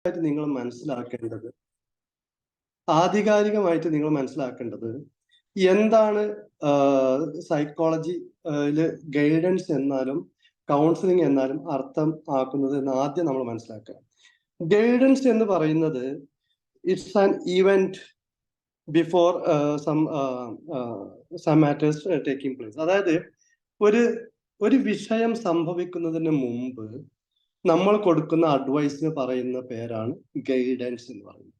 നിങ്ങൾ മനസ്സിലാക്കേണ്ടത് ആധികാരികമായിട്ട് നിങ്ങൾ മനസ്സിലാക്കേണ്ടത് എന്താണ് സൈക്കോളജിയില് ഗൈഡൻസ് എന്നാലും കൗൺസിലിംഗ് എന്നാലും അർത്ഥം ആക്കുന്നത് എന്ന് ആദ്യം നമ്മൾ മനസ്സിലാക്കുക. ഗൈഡൻസ് എന്ന് പറയുന്നത് it's an event before some matters taking place. അതായത് ഒരു വിഷയം സംഭവിക്കുന്നതിന് മുമ്പ് നമ്മൾ കൊടുക്കുന്ന അഡ്വൈസിന് പറയുന്ന പേരാണ് ഗൈഡൻസ് എന്ന് പറയുന്നത്.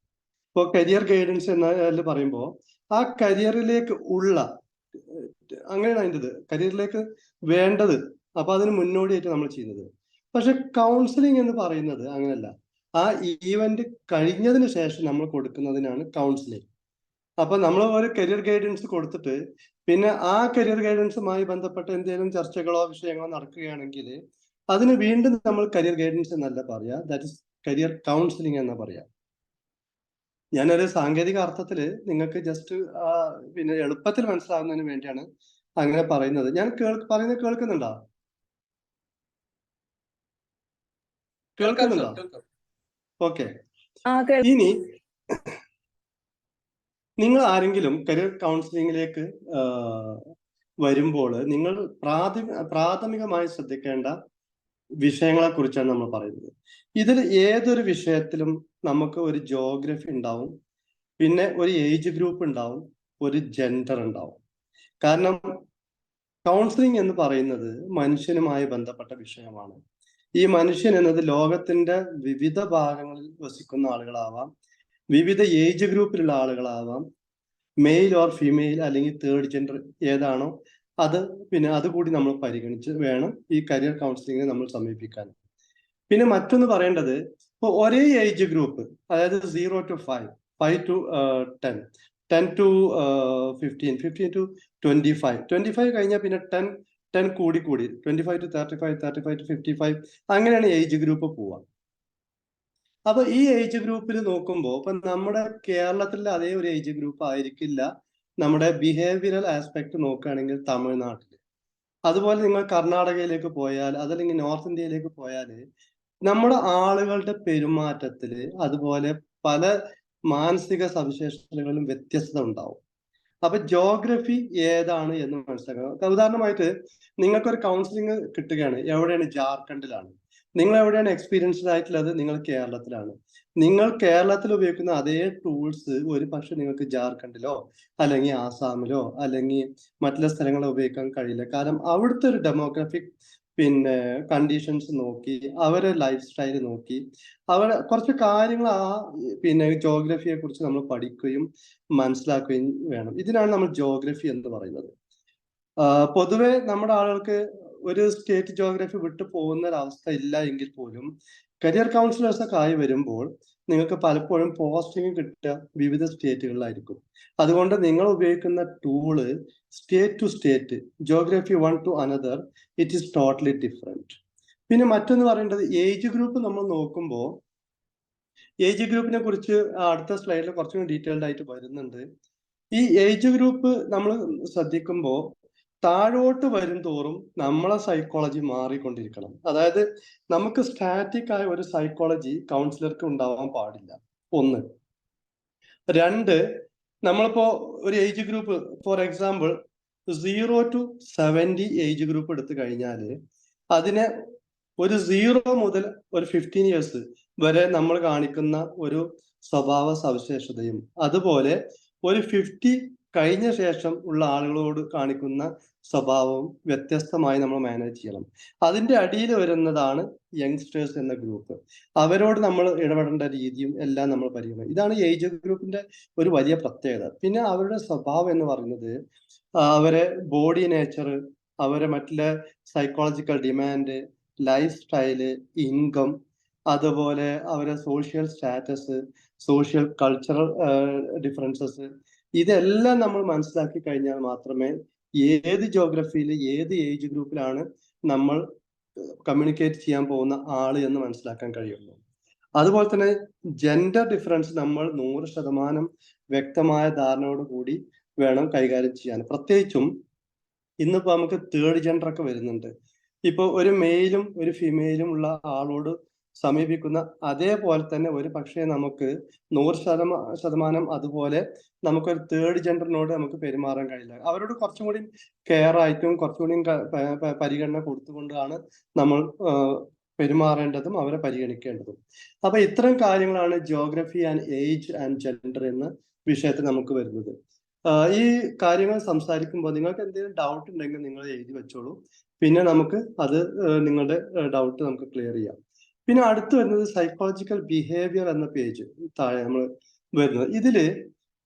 ഇപ്പോൾ കരിയർ ഗൈഡൻസ് എന്ന് പറയുമ്പോൾ ആ കരിയറിലേക്ക് അങ്ങനെയാണ് അതിൻ്റെത്, കരിയറിലേക്ക് വേണ്ടത്. അപ്പൊ അതിന് മുന്നോടിയായിട്ട് നമ്മൾ ചെയ്യുന്നത്. പക്ഷെ കൗൺസിലിംഗ് എന്ന് പറയുന്നത് അങ്ങനെയല്ല. ആ ഈവന്റ് കഴിഞ്ഞതിന് ശേഷം നമ്മൾ കൊടുക്കുന്നതിനാണ് കൗൺസിലിംഗ്. അപ്പൊ നമ്മൾ ഒരു കരിയർ ഗൈഡൻസ് കൊടുത്തിട്ട് പിന്നെ ആ കരിയർ ഗൈഡൻസുമായി ബന്ധപ്പെട്ട എന്തെങ്കിലും ചർച്ചകളോ വിഷയങ്ങളോ നടക്കുകയാണെങ്കിൽ അതിന് വീണ്ടും നമ്മൾ കരിയർ ഗൈഡൻസ് എന്നല്ല പറയാ, ദാറ്റ് ഇസ് കരിയർ കൗൺസിലിംഗ് എന്നാ പറയാ. ഞാനൊരു സാങ്കേതിക അർത്ഥത്തില് നിങ്ങൾക്ക് ജസ്റ്റ് പിന്നെ എളുപ്പത്തിൽ മനസ്സിലാവുന്നതിന് വേണ്ടിയാണ് അങ്ങനെ പറയുന്നത്. ഞാൻ പറയുന്നത് കേൾക്കുന്നുണ്ടോ? ഓക്കെ. ഇനി നിങ്ങൾ ആരെങ്കിലും കരിയർ കൗൺസിലിംഗിലേക്ക് വരുമ്പോൾ നിങ്ങൾ പ്രാഥമികമായി ശ്രദ്ധിക്കേണ്ട വിഷയങ്ങളെ കുറിച്ചാണ് നമ്മൾ പറയുന്നത്. ഇതിൽ ഏതൊരു വിഷയത്തിലും നമുക്ക് ഒരു ജോഗ്രഫി ഉണ്ടാവും, പിന്നെ ഒരു ഏജ് ഗ്രൂപ്പ് ഉണ്ടാവും, ഒരു ജെൻഡർ ഉണ്ടാവും. കാരണം കൗൺസിലിംഗ് എന്ന് പറയുന്നത് മനുഷ്യനുമായി ബന്ധപ്പെട്ട വിഷയമാണ്. ഈ മനുഷ്യൻ എന്നത് ലോകത്തിന്റെ വിവിധ ഭാഗങ്ങളിൽ വസിക്കുന്ന ആളുകളാവാം, വിവിധ ഏജ് ഗ്രൂപ്പിലുള്ള ആളുകളാവാം, മെയിൽ ഓർ ഫീമെയിൽ അല്ലെങ്കിൽ തേർഡ് ജെൻഡർ ഏതാണോ പിന്നെ അതുകൂടി നമ്മൾ പരിഗണിച്ച് വേണം ഈ കരിയർ കൗൺസിലിംഗിനെ നമ്മൾ സമീപിക്കാൻ. പിന്നെ മറ്റൊന്ന് പറയേണ്ടത്, ഇപ്പോൾ ഒരേ ഏജ് ഗ്രൂപ്പ്, അതായത് 0 to 5, 5 to 10, 10 to 15, 15 to 25, 25 കഴിഞ്ഞാൽ പിന്നെ 10 കൂടി 25 to 35, 35 to 55, അങ്ങനെയാണ് ഏജ് ഗ്രൂപ്പ് പോവുക. അപ്പൊ ഈ ഏജ് ഗ്രൂപ്പിൽ നോക്കുമ്പോൾ ഇപ്പൊ നമ്മുടെ കേരളത്തിലെ അതേ ഒരു ഏജ് ഗ്രൂപ്പ് ആയിരിക്കില്ല നമ്മുടെ ബിഹേവിയറൽ ആസ്പെക്ട് നോക്കുകയാണെങ്കിൽ തമിഴ്നാട്ടിൽ. അതുപോലെ നിങ്ങൾ കർണാടകയിലേക്ക് പോയാൽ, അതല്ലെങ്കിൽ നോർത്ത് ഇന്ത്യയിലേക്ക് പോയാൽ നമ്മുടെ ആളുകളുടെ പെരുമാറ്റത്തില് അതുപോലെ പല മാനസിക സവിശേഷതകളിലും വ്യത്യസ്തത ഉണ്ടാവും. അപ്പൊ ജോഗ്രഫി ഏതാണ് എന്ന് മനസ്സിലാക്കണം. ഉദാഹരണമായിട്ട് നിങ്ങൾക്കൊരു കൗൺസിലിംഗ് കിട്ടുകയാണ്, എവിടെയാണ്? ജാർഖണ്ഡിലാണ്. നിങ്ങൾ എവിടെയാണ് എക്സ്പീരിയൻസ്ഡ് ആയിട്ടുള്ളത്? നിങ്ങൾ കേരളത്തിലാണ്. നിങ്ങൾ കേരളത്തിൽ ഉപയോഗിക്കുന്ന അതേ ടൂൾസ് ഒരു പക്ഷെ നിങ്ങൾക്ക് ജാർഖണ്ഡിലോ അല്ലെങ്കിൽ ആസാമിലോ അല്ലെങ്കിൽ മറ്റുള്ള സ്ഥലങ്ങളോ ഉപയോഗിക്കാൻ കഴിയില്ല. കാരണം അവിടുത്തെ ഒരു ഡെമോഗ്രാഫിക് പിന്നെ കണ്ടീഷൻസ് നോക്കി, അവരെ ലൈഫ് സ്റ്റൈൽ നോക്കി, അവരെ കുറച്ച് കാര്യങ്ങൾ പിന്നെ ജോഗ്രഫിയെ കുറിച്ച് നമ്മൾ പഠിക്കുകയും മനസ്സിലാക്കുകയും വേണം. ഇതിനാണ് നമ്മൾ ജോഗ്രഫി എന്ന് പറയുന്നത്. പൊതുവെ നമ്മുടെ ആളുകൾക്ക് ഒരു സ്റ്റേറ്റ് ജോഗ്രഫി വിട്ടു പോകുന്ന ഒരവസ്ഥ ഇല്ല എങ്കിൽ പോലും കരിയർ കൗൺസിലേഴ്സ് ഒക്കെ ആയി വരുമ്പോൾ നിങ്ങൾക്ക് പലപ്പോഴും പോസ്റ്റിംഗ് കിട്ടുക വിവിധ സ്റ്റേറ്റുകളിലായിരിക്കും. അതുകൊണ്ട് നിങ്ങൾ ഉപയോഗിക്കുന്ന tool state to state, geography one to another, it is totally different. പിന്നെ മറ്റൊന്ന് പറയേണ്ടത്, ഏജ് ഗ്രൂപ്പ് നമ്മൾ നോക്കുമ്പോൾ ഏജ് ഗ്രൂപ്പിനെ കുറിച്ച് അടുത്ത സ്ലൈഡിൽ കുറച്ചും ഡീറ്റെയിൽഡ് ആയിട്ട് വരുന്നുണ്ട്. ഈ ഏജ് ഗ്രൂപ്പ് നമ്മൾ ശ്രദ്ധിക്കുമ്പോൾ താഴോട്ട് വരും തോറും നമ്മളെ സൈക്കോളജി മാറിക്കൊണ്ടിരിക്കണം. അതായത് നമുക്ക് സ്റ്റാറ്റിക് ആയ ഒരു സൈക്കോളജി കൗൺസിലർക്ക് ഉണ്ടാവാൻ പാടില്ല. 1. 2, നമ്മളിപ്പോ ഒരു age group for example 0 to 70 age group എടുത്തു കഴിഞ്ഞാൽ അതിനെ ഒരു 0 മുതൽ ഒരു 15 ഇയേഴ്സ് വരെ നമ്മൾ കാണിക്കുന്ന ഒരു സ്വഭാവ സവിശേഷതയും, അതുപോലെ ഒരു 50 കഴിഞ്ഞ ശേഷം ഉള്ള ആളുകളോട് കാണിക്കുന്ന സ്വഭാവവും വ്യത്യസ്തമായി നമ്മൾ മാനേജ് ചെയ്യണം. അതിന്റെ അടിയിൽ വരുന്നതാണ് യങ്സ്റ്റേഴ്സ് എന്ന ഗ്രൂപ്പ്. അവരോട് നമ്മൾ ഇടപെടേണ്ട രീതിയും എല്ലാം നമ്മൾ പരിഗണിക്കണം. ഇതാണ് ഏജ് ഗ്രൂപ്പിന്റെ ഒരു വലിയ പ്രത്യേകത. പിന്നെ അവരുടെ സ്വഭാവം എന്ന് പറയുന്നത് അവരെ ബോഡി നേച്ചർ, അവരെ മറ്റുള്ള psychological demand, life style, income, അതുപോലെ അവരെ social status, social cultural differences, ഇതെല്ലാം നമ്മൾ മനസ്സിലാക്കി കഴിഞ്ഞാൽ മാത്രമേ ഏത് ജോഗ്രഫിയിൽ ഏത് ഏജ് ഗ്രൂപ്പിലാണ് നമ്മൾ കമ്മ്യൂണിക്കേറ്റ് ചെയ്യാൻ പോകുന്ന ആള് എന്ന് മനസ്സിലാക്കാൻ കഴിയുള്ളൂ. അതുപോലെ തന്നെ ജെൻഡർ ഡിഫറൻസ് നമ്മൾ 100% വ്യക്തമായ ധാരണയോട് കൂടി വേണം കൈകാര്യം ചെയ്യാൻ. പ്രത്യേകിച്ചും ഇന്നിപ്പോ നമുക്ക് തേർഡ് ജെൻഡർ ഒക്കെ വരുന്നുണ്ട്. ഇപ്പൊ ഒരു മെയിലും ഒരു ഫീമെയിലും ഉള്ള ആളോട് സമീപിക്കുന്ന അതേപോലെ തന്നെ ഒരു പക്ഷേ നമുക്ക് 100% അതുപോലെ നമുക്കൊരു തേർഡ് ജെൻഡറിനോട് നമുക്ക് പെരുമാറാൻ കഴിയില്ല. അവരോട് കുറച്ചും കൂടി കെയർ ആയിട്ടും കുറച്ചും കൂടി പരിഗണന കൊടുത്തുകൊണ്ടാണ് നമ്മൾ പെരുമാറേണ്ടതും അവരെ പരിഗണിക്കേണ്ടതും. അപ്പൊ ഇത്തരം കാര്യങ്ങളാണ് geography and age and gender എന്ന വിഷയത്തിൽ നമുക്ക് വരുന്നത്. ഈ കാര്യങ്ങൾ സംസാരിക്കുമ്പോൾ നിങ്ങൾക്ക് എന്തെങ്കിലും ഡൗട്ട് ഉണ്ടെങ്കിൽ നിങ്ങൾ എഴുതി വെച്ചോളൂ. പിന്നെ നമുക്ക് അത് നിങ്ങളുടെ ഡൗട്ട് നമുക്ക് ക്ലിയർ ചെയ്യാം. പിന്നെ അടുത്ത് വരുന്നത് സൈക്കോളജിക്കൽ ബിഹേവിയർ എന്ന പേജ് താഴെ നമ്മൾ വരുന്നത്. ഇതില്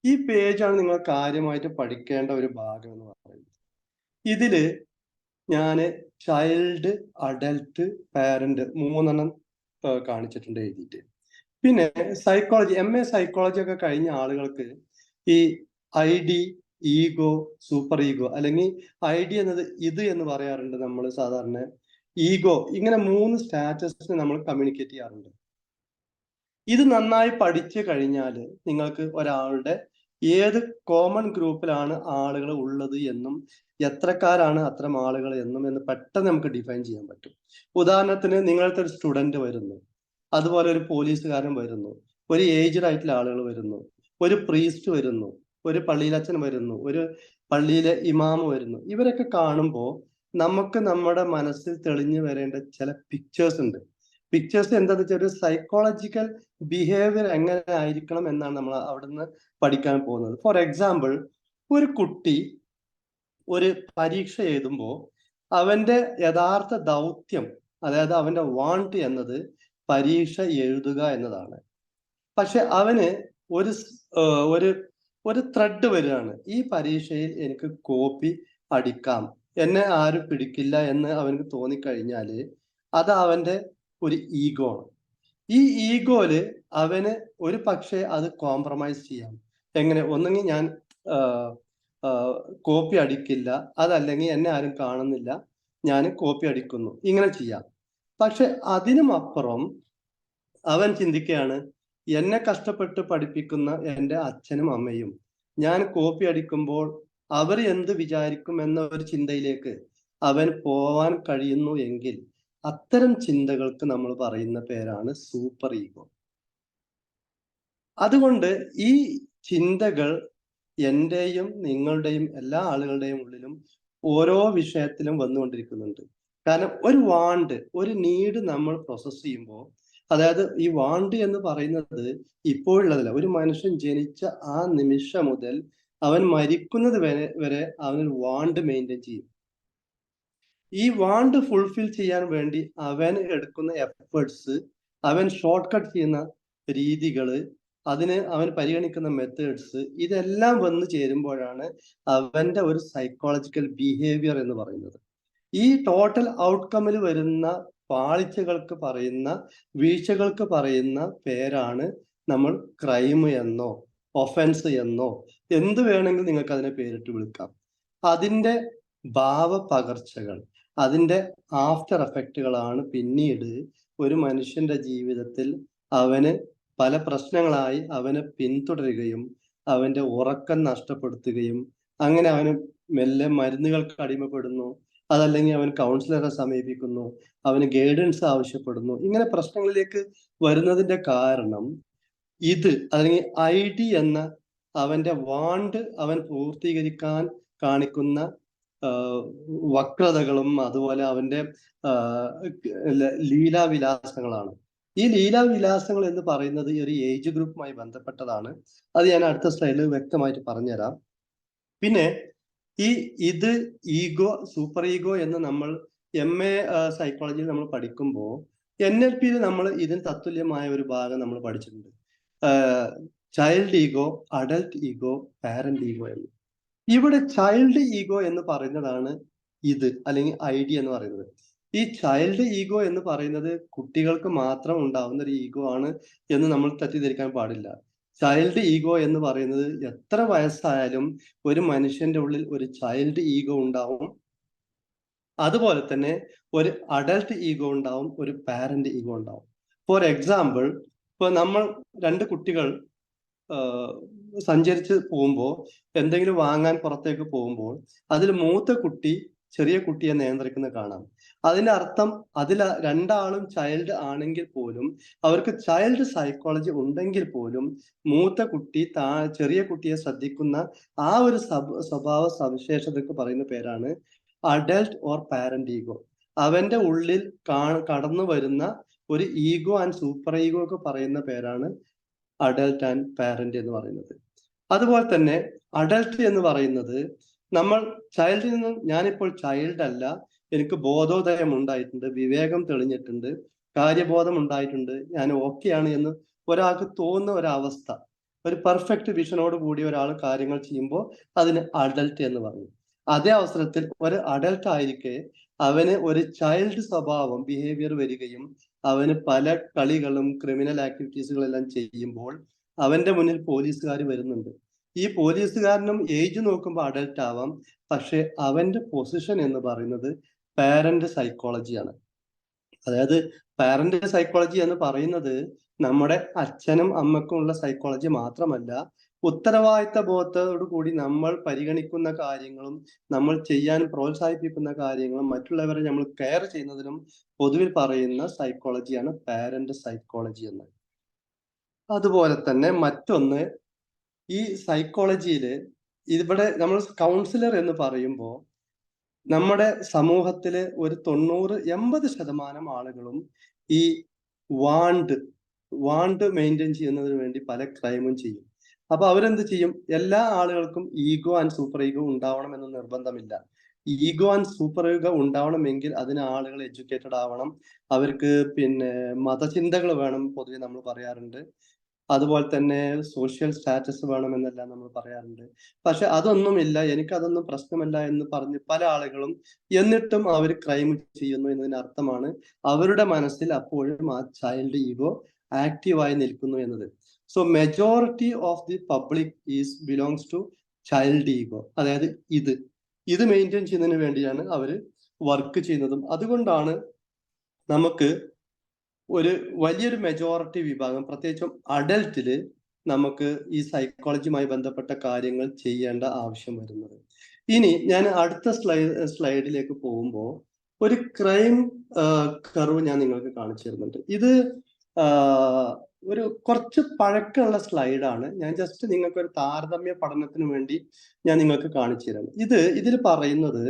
ഈ പേജാണ് നിങ്ങൾ കാര്യമായിട്ട് പഠിക്കേണ്ട ഒരു ഭാഗം എന്ന് പറയുന്നത്. ഇതില് ഞാന് ചൈൽഡ്, അഡൽട്ട്, പാരന്റ് 3 കാണിച്ചിട്ടുണ്ട് എഴുതിയിട്ട്. പിന്നെ സൈക്കോളജി, MA സൈക്കോളജി ഒക്കെ കഴിഞ്ഞ ആളുകൾക്ക് ഈ ID, ഈഗോ, സൂപ്പർ ഈഗോ, അല്ലെങ്കിൽ ID എന്നത് ഇത് എന്ന് പറയാറുണ്ട് നമ്മൾ സാധാരണ. ഈഗോ, ഇങ്ങനെ 3 സ്റ്റാറ്റസിന് നമ്മൾ കമ്മ്യൂണിക്കേറ്റ് ചെയ്യാറുണ്ട്. ഇത് നന്നായി പഠിച്ചു കഴിഞ്ഞാൽ നിങ്ങൾക്ക് ഒരാളുടെ ഏത് കോമൺ ഗ്രൂപ്പിലാണ് ആളുകൾ ഉള്ളത് എന്നും എത്രക്കാരാണ് അത്തരം ആളുകൾ എന്ന് പെട്ടെന്ന് നമുക്ക് ഡിഫൈൻ ചെയ്യാൻ പറ്റും. ഉദാഹരണത്തിന് നിങ്ങളുടെ ഒരു സ്റ്റുഡന്റ് വരുന്നു, അതുപോലെ ഒരു പോലീസുകാരൻ വരുന്നു, ഒരു ഏജ്ഡ് ആയിട്ടുള്ള ആളുകൾ വരുന്നു, ഒരു പ്രീസ്റ്റ് വരുന്നു, ഒരു പള്ളിയിലച്ഛൻ വരുന്നു, ഒരു പള്ളിയിലെ ഇമാമ് വരുന്നു. ഇവരൊക്കെ കാണുമ്പോൾ നമുക്ക് നമ്മുടെ മനസ്സിൽ തെളിഞ്ഞു വരേണ്ട ചില പിക്ചേഴ്സ് ഉണ്ട്. പിക്ചേഴ്സ് എന്താന്ന് വെച്ചാൽ ഒരു സൈക്കോളജിക്കൽ ബിഹേവിയർ എങ്ങനെ ആയിരിക്കണം എന്നാണ് നമ്മൾ അവിടുന്ന് പഠിക്കാൻ പോകുന്നത്. ഫോർ എക്സാമ്പിൾ, ഒരു കുട്ടി ഒരു പരീക്ഷ എഴുതുമ്പോൾ അവന്റെ യഥാർത്ഥ ദൗത്യം, അതായത് അവന്റെ വാണ്ട് എന്നത് പരീക്ഷ എഴുതുക എന്നതാണ്. പക്ഷെ അവന് ഒരു ഒരു ഒരു ത്രെഡ് വരികയാണ്, ഈ പരീക്ഷയിൽ എനിക്ക് കോപ്പി അടിക്കാം, എന്നെ ആരും പിടിക്കില്ല എന്ന് അവനക്ക് തോന്നിക്കഴിഞ്ഞാല് അത് അവന്റെ ഒരു ഈഗോ ആണ്. ഈ ഈഗോയില് അവന് ഒരു പക്ഷേ അത് കോംപ്രമൈസ് ചെയ്യാം. എങ്ങനെ? ഒന്നെങ്കിൽ ഞാൻ കോപ്പി അടിക്കില്ല, അതല്ലെങ്കിൽ എന്നെ ആരും കാണുന്നില്ല, ഞാൻ കോപ്പി അടിക്കുന്നു, ഇങ്ങനെ ചെയ്യാം. പക്ഷെ അതിനും അപ്പുറം അവൻ ചിന്തിക്കുകയാണ്, എന്നെ കഷ്ടപ്പെട്ട് പഠിപ്പിക്കുന്ന എൻ്റെ അച്ഛനും അമ്മയും ഞാൻ കോപ്പി അടിക്കുമ്പോൾ അവർ എന്ത് വിചാരിക്കും എന്ന ഒരു ചിന്തയിലേക്ക് അവൻ പോവാൻ കഴിയുന്നു എങ്കിൽ അത്തരം ചിന്തകൾക്ക് നമ്മൾ പറയുന്ന പേരാണ് സൂപ്പർ ഈഗോ. അതുകൊണ്ട് ഈ ചിന്തകൾ എന്റെയും നിങ്ങളുടെയും എല്ലാ ആളുകളുടെയും ഉള്ളിലും ഓരോ വിഷയത്തിലും വന്നുകൊണ്ടിരിക്കുന്നുണ്ട്. കാരണം ഒരു വാണ്ട്, ഒരു നീഡ് നമ്മൾ പ്രോസസ് ചെയ്യുമ്പോൾ, അതായത് ഈ വാണ്ട് എന്ന് പറയുന്നത് ഇപ്പോഴുള്ളതല്ല, ഒരു മനുഷ്യൻ ജനിച്ച ആ നിമിഷം മുതൽ അവൻ മരിക്കുന്നത് വരെ അവനൊരു വാണ്ട് മെയിൻറ്റെയിൻ ചെയ്യും. ഈ വാണ്ട് ഫുൾഫിൽ ചെയ്യാൻ വേണ്ടി അവൻ എടുക്കുന്ന എഫേർട്സ്, അവൻ ഷോർട്ട് കട്ട് ചെയ്യുന്ന രീതികള്, അതിന് അവൻ പരിഗണിക്കുന്ന മെത്തേഡ്സ്, ഇതെല്ലാം വന്നു ചേരുമ്പോഴാണ് അവന്റെ ഒരു സൈക്കോളജിക്കൽ ബിഹേവിയർ എന്ന് പറയുന്നത്. ഈ ടോട്ടൽ ഔട്ട്കമ്മിൽ വരുന്ന പാളിച്ചകൾക്ക് പറയുന്ന, വീഴ്ചകൾക്ക് പറയുന്ന പേരാണ് നമ്മൾ ക്രൈം എന്നോ ഒഫൻസ് എന്നോ എന്ത് വേണമെങ്കിൽ നിങ്ങൾക്ക് അതിനെ പേരിട്ട് വിളിക്കാം. അതിന്റെ ഭാവപകർച്ചകൾ, അതിന്റെ ആഫ്റ്റർ എഫക്റ്റുകളാണ് പിന്നീട് ഒരു മനുഷ്യന്റെ ജീവിതത്തിൽ അവന് പല പ്രശ്നങ്ങളായി അവനെ പിന്തുടരുകയും അവന്റെ ഉറക്കം നഷ്ടപ്പെടുത്തുകയും അങ്ങനെ അവന് മെല്ലെ മരുന്നുകൾക്ക് അടിമപ്പെടുന്നു, അതല്ലെങ്കിൽ അവൻ കൗൺസിലറെ സമീപിക്കുന്നു, അവന് ഗൈഡൻസ് ആവശ്യപ്പെടുന്നു. ഇങ്ങനെ പ്രശ്നങ്ങളിലേക്ക് വരുന്നതിന്റെ കാരണം ഇത്, അല്ലെങ്കിൽ ID എന്ന അവന്റെ വാണ്ട് അവൻ പൂർത്തീകരിക്കാൻ കാണിക്കുന്ന വക്രതകളും അതുപോലെ അവന്റെ ലീലാവിലാസങ്ങളാണ്. ഈ ലീലാവിലാസങ്ങൾ എന്ന് പറയുന്നത് ഈ ഒരു ഏജ് ഗ്രൂപ്പുമായി ബന്ധപ്പെട്ടതാണ്. അത് ഞാൻ അടുത്ത സ്ലൈഡിൽ വ്യക്തമായിട്ട് പറഞ്ഞുതരാം. പിന്നെ ഇത് ഈഗോ, സൂപ്പർ ഈഗോ എന്ന് നമ്മൾ MA സൈക്കോളജിയിൽ നമ്മൾ പഠിക്കുമ്പോൾ NLPയിൽ നമ്മൾ ഇതിന് തത്തുല്യമായ ഒരു ഭാഗം നമ്മൾ പഠിച്ചിട്ടുണ്ട്. Child ego, adult ego, parent ego എന്ന്. ഇവിടെ ചൈൽഡ് ഈഗോ എന്ന് പറയുന്നതാണ് ഇത്, അല്ലെങ്കിൽ ID എന്ന് പറയുന്നത്. ഈ ചൈൽഡ് ഈഗോ എന്ന് പറയുന്നത് കുട്ടികൾക്ക് മാത്രം ഉണ്ടാവുന്ന ഒരു ഈഗോ ആണ് എന്ന് നമ്മൾ തെറ്റിദ്ധരിക്കാൻ പാടില്ല. ചൈൽഡ് ഈഗോ എന്ന് പറയുന്നത് എത്ര വയസ്സായാലും ഒരു മനുഷ്യന്റെ ഉള്ളിൽ ഒരു ചൈൽഡ് ഈഗോ ഉണ്ടാവും. അതുപോലെ തന്നെ ഒരു അഡൽട്ട് ഈഗോ ഉണ്ടാവും, ഒരു പാരന്റ് ഈഗോ ഉണ്ടാവും. ഫോർ എക്സാമ്പിൾ, ഇപ്പൊ നമ്മൾ 2 കുട്ടികൾ സഞ്ചരിച്ച് പോകുമ്പോൾ, എന്തെങ്കിലും വാങ്ങാൻ പുറത്തേക്ക് പോകുമ്പോൾ അതിൽ മൂത്ത കുട്ടി ചെറിയ കുട്ടിയെ നിയന്ത്രിക്കുന്നത് കാണാം. അതിന്റെ അർത്ഥം അതിൽ രണ്ടാളും ചൈൽഡ് ആണെങ്കിൽ പോലും അവർക്ക് ചൈൽഡ് സൈക്കോളജി ഉണ്ടെങ്കിൽ പോലും മൂത്ത കുട്ടി ചെറിയ കുട്ടിയെ ശ്രദ്ധിക്കുന്ന ആ ഒരു സ്വഭാവ സവിശേഷതയ്ക്ക് പറയുന്ന പേരാണ് അഡൽട്ട് ഓർ പാരന്റ് ഈഗോ. അവന്റെ ഉള്ളിൽ കടന്നു വരുന്ന ഒരു ഈഗോ ആൻഡ് സൂപ്പർ ഈഗോ ഒക്കെ പറയുന്ന പേരാണ് അഡൽട്ട് ആൻഡ് പാരന്റ് എന്ന് പറയുന്നത്. അതുപോലെ തന്നെ അഡൽട്ട് എന്ന് പറയുന്നത് നമ്മൾ ചൈൽഡിൽ നിന്നും ഞാനിപ്പോൾ ചൈൽഡ് അല്ല, എനിക്ക് ബോധോദയം ഉണ്ടായിട്ടുണ്ട്, വിവേകം തെളിഞ്ഞിട്ടുണ്ട്, കാര്യബോധം ഉണ്ടായിട്ടുണ്ട്, ഞാൻ ഓക്കെയാണ് എന്ന് ഒരാൾക്ക് തോന്നുന്ന ഒരവസ്ഥ, ഒരു പെർഫെക്റ്റ് വിഷനോട് കൂടി ഒരാൾ കാര്യങ്ങൾ ചെയ്യുമ്പോൾ അതിന് അഡൽട്ട് എന്ന് പറയും. അതേ അവസരത്തിൽ ഒരു അഡൽട്ട് ആയിരിക്കെ അവന് ഒരു ചൈൽഡ് സ്വഭാവം ബിഹേവിയർ വരികയും അവന് പല കളികളും ക്രിമിനൽ ആക്ടിവിറ്റീസുകളെല്ലാം ചെയ്യുമ്പോൾ അവന്റെ മുന്നിൽ പോലീസുകാർ വരുന്നുണ്ട്. ഈ പോലീസുകാരനും ഏജ് നോക്കുമ്പോൾ അഡൽട്ട് ആവാം, പക്ഷെ അവന്റെ പൊസിഷൻ എന്ന് പറയുന്നത് പാരന്റ് സൈക്കോളജിയാണ്. അതായത് പാരന്റ് സൈക്കോളജി എന്ന് പറയുന്നത് നമ്മുടെ അച്ഛനും അമ്മക്കും ഉള്ള സൈക്കോളജി മാത്രമല്ല, ഉത്തരവാദിത്ത ബോധത്തോടു കൂടി നമ്മൾ പരിഗണിക്കുന്ന കാര്യങ്ങളും നമ്മൾ ചെയ്യാൻ പ്രോത്സാഹിപ്പിക്കുന്ന കാര്യങ്ങളും മറ്റുള്ളവരെ നമ്മൾ കെയർ ചെയ്യുന്നതിനും പൊതുവിൽ പറയുന്ന സൈക്കോളജിയാണ് പാരന്റ് സൈക്കോളജി എന്ന്. അതുപോലെ തന്നെ മറ്റൊന്ന്, ഈ സൈക്കോളജിയിൽ ഇവിടെ നമ്മൾ കൗൺസിലർ എന്ന് പറയുമ്പോൾ നമ്മുടെ സമൂഹത്തില് ഒരു 90-80% ആളുകളും ഈ വാണ്ട് മെയിൻറ്റെയിൻ ചെയ്യുന്നതിന് വേണ്ടി പല ക്രൈമും ചെയ്യും. അപ്പൊ അവരെന്ത് ചെയ്യും? എല്ലാ ആളുകൾക്കും ഈഗോ ആൻഡ് സൂപ്പർ ഈഗോ ഉണ്ടാവണം എന്ന് നിർബന്ധമില്ല. ഈഗോ ആൻഡ് സൂപ്പർ ഈഗോ ഉണ്ടാവണമെങ്കിൽ അതിന് ആളുകൾ എഡ്യൂക്കേറ്റഡ് ആവണം, അവർക്ക് പിന്നെ മതചിന്തകൾ വേണം, പൊതുവെ നമ്മൾ പറയാറുണ്ട്. അതുപോലെ തന്നെ സോഷ്യൽ സ്റ്റാറ്റസ് വേണമെന്നെല്ലാം നമ്മൾ പറയാറുണ്ട്. പക്ഷെ അതൊന്നുമില്ല, എനിക്കതൊന്നും പ്രശ്നമല്ല എന്ന് പറഞ്ഞ് പല ആളുകളും എന്നിട്ടും അവർ ക്രൈം ചെയ്യുന്നു എന്നതിന് അർത്ഥമാണ് അവരുടെ മനസ്സിൽ അപ്പോഴും ആ ചൈൽഡ് ഈഗോ ആക്റ്റീവായി നിൽക്കുന്നു എന്നത്. So majority of the public belongs to child ego. അതായത് ഇത് മെയിൻറ്റെയിൻ ചെയ്യുന്നതിന് വേണ്ടിയാണ് അവർ വർക്ക് ചെയ്യുന്നതും. അതുകൊണ്ടാണ് നമുക്ക് ഒരു വലിയൊരു മെജോറിറ്റി വിഭാഗം, പ്രത്യേകിച്ചും അഡൽട്ടില് നമുക്ക് ഈ സൈക്കോളജിയുമായി ബന്ധപ്പെട്ട കാര്യങ്ങൾ ചെയ്യേണ്ട ആവശ്യം വരുന്നത്. ഇനി ഞാൻ അടുത്ത സ്ലൈഡിലേക്ക് പോകുമ്പോൾ ഒരു ക്രൈം കർവ് ഞാൻ നിങ്ങൾക്ക് കാണിച്ചു തരുന്നുണ്ട്. ഇത് ഒരു കുറച്ച് പഴക്കമുള്ള സ്ലൈഡാണ്. ഞാൻ ജസ്റ്റ് നിങ്ങൾക്ക് ഒരു താരതമ്യ പഠനത്തിന് വേണ്ടി ഞാൻ നിങ്ങൾക്ക് കാണിച്ചു തരാം. ഇതിൽ പറയുന്നത്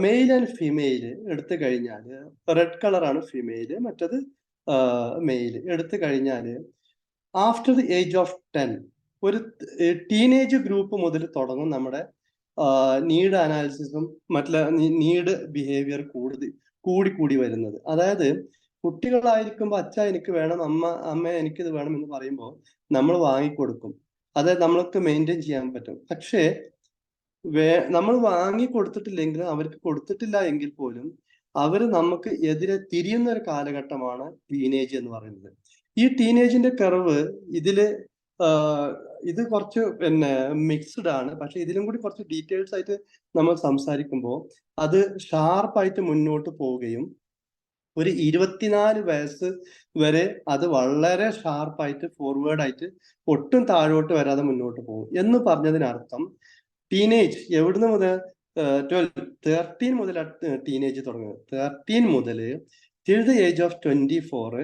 മെയിൽ ആൻഡ് ഫീമെയിൽ എടുത്തു കഴിഞ്ഞാൽ റെഡ് കളറാണ് ഫീമെയിൽ, മറ്റത് മെയിൽ. എടുത്തു കഴിഞ്ഞാൽ ആഫ്റ്റർ ദി ഏജ് ഓഫ് 10 ഒരു ടീനേജ് ഗ്രൂപ്പ് മുതൽ തുടങ്ങും നമ്മുടെ നീഡ് അനാലിസിസും മറ്റുള്ള നീഡ് ബിഹേവിയർ കൂടി വരുന്നത്. അതായത് കുട്ടികളായിരിക്കുമ്പോൾ അച്ഛ എനിക്ക് വേണം, അമ്മ എനിക്കിത് വേണം എന്ന് പറയുമ്പോൾ നമ്മൾ വാങ്ങിക്കൊടുക്കും, അതായത് നമ്മൾക്ക് മെയിൻറ്റെയിൻ ചെയ്യാൻ പറ്റും. പക്ഷേ നമ്മൾ വാങ്ങി കൊടുത്തിട്ടില്ലെങ്കിൽ, അവർക്ക് കൊടുത്തിട്ടില്ല എങ്കിൽ പോലും അവർ നമുക്ക് എതിരെ തിരിയുന്ന ഒരു കാലഘട്ടമാണ് ടീനേജ് എന്ന് പറയുന്നത്. ഈ ടീനേജിന്റെ കർവ് ഇത് കുറച്ച് പിന്നെ മിക്സ്ഡ് ആണ്. പക്ഷെ ഇതിലും കൂടി കുറച്ച് ഡീറ്റെയിൽസ് ആയിട്ട് നമ്മൾ സംസാരിക്കുമ്പോൾ അത് ഷാർപ്പായിട്ട് മുന്നോട്ട് പോവുകയും ഒരു 24 വയസ്സ് വരെ അത് വളരെ ഷാർപ്പായിട്ട് ഫോർവേഡ് ആയിട്ട് ഒട്ടും താഴോട്ട് വരാതെ മുന്നോട്ട് പോകും എന്ന് പറഞ്ഞതിനർത്ഥം ടീനേജ് എവിടുന്ന് മുതൽ 13 മുതൽ ടീനേജ് തുടങ്ങുന്നത്. 13 മുതൽ ടിൽ ദ ഏജ് ഓഫ് 24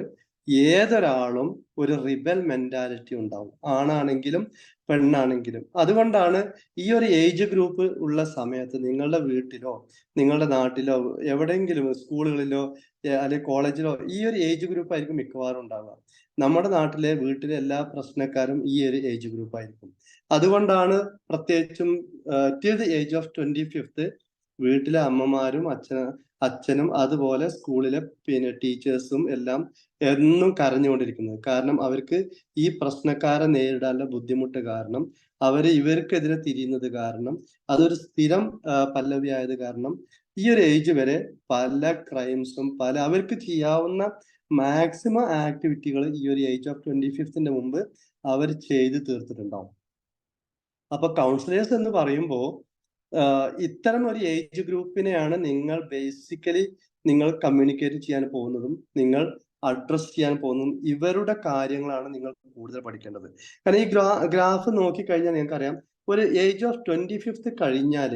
ഏതൊരാളും ഒരു റിബൽ മെന്റാലിറ്റി ഉണ്ടാവും, ആണാണെങ്കിലും പെണ്ണാണെങ്കിലും. അതുകൊണ്ടാണ് ഈ ഒരു ഏജ് ഗ്രൂപ്പ് ഉള്ള സമയത്ത് നിങ്ങളുടെ വീട്ടിലോ നിങ്ങളുടെ നാട്ടിലോ എവിടെയെങ്കിലും സ്കൂളുകളിലോ അല്ലെങ്കിൽ കോളേജിലോ ഈ ഒരു ഏജ് ഗ്രൂപ്പ് ആയിരിക്കും മിക്കവാറും ഉണ്ടാവുക. നമ്മുടെ നാട്ടിലെ വീട്ടിലെ എല്ലാ പ്രശ്നക്കാരും ഈ ഒരു ഏജ് ഗ്രൂപ്പ് ആയിരിക്കും. അതുകൊണ്ടാണ് പ്രത്യേകിച്ചും ടിൽ ദി ഏജ് ഓഫ് 25 വീട്ടിലെ അമ്മമാരും അച്ഛനും അതുപോലെ സ്കൂളിലെ പിന്നെ ടീച്ചേഴ്സും എല്ലാം എന്നും കരഞ്ഞുകൊണ്ടിരിക്കുന്നത്. കാരണം അവർക്ക് ഈ പ്രശ്നക്കാരെ നേരിടാനുള്ള ബുദ്ധിമുട്ട് കാരണം, ഇവർക്കെതിരെ തിരിയുന്നത് കാരണം, അതൊരു സ്ഥിരം പല്ലവിയായത് കാരണം ഈ ഒരു ഏജ് വരെ പല ക്രൈംസും അവർക്ക് ചെയ്യാവുന്ന മാക്സിമം ആക്ടിവിറ്റികൾ ഈ ഒരു ഏജ് ഓഫ് 25 മുമ്പ് അവർ ചെയ്ത് തീർത്തിട്ടുണ്ടാവും. അപ്പൊ കൗൺസിലേഴ്സ് എന്ന് പറയുമ്പോൾ ഇത്തരം ഒരു ഏജ് ഗ്രൂപ്പിനെയാണ് നിങ്ങൾ കമ്മ്യൂണിക്കേറ്റ് ചെയ്യാൻ പോകുന്നതും നിങ്ങൾ അഡ്രസ് ചെയ്യാൻ പോകുന്നതും. ഇവരുടെ കാര്യങ്ങളാണ് നിങ്ങൾ കൂടുതൽ പഠിക്കേണ്ടത്. കാരണം ഈ ഗ്രാഫ് നോക്കിക്കഴിഞ്ഞാൽ നിങ്ങൾക്കറിയാം, ഒരു ഏജ് ഓഫ് 25 കഴിഞ്ഞാൽ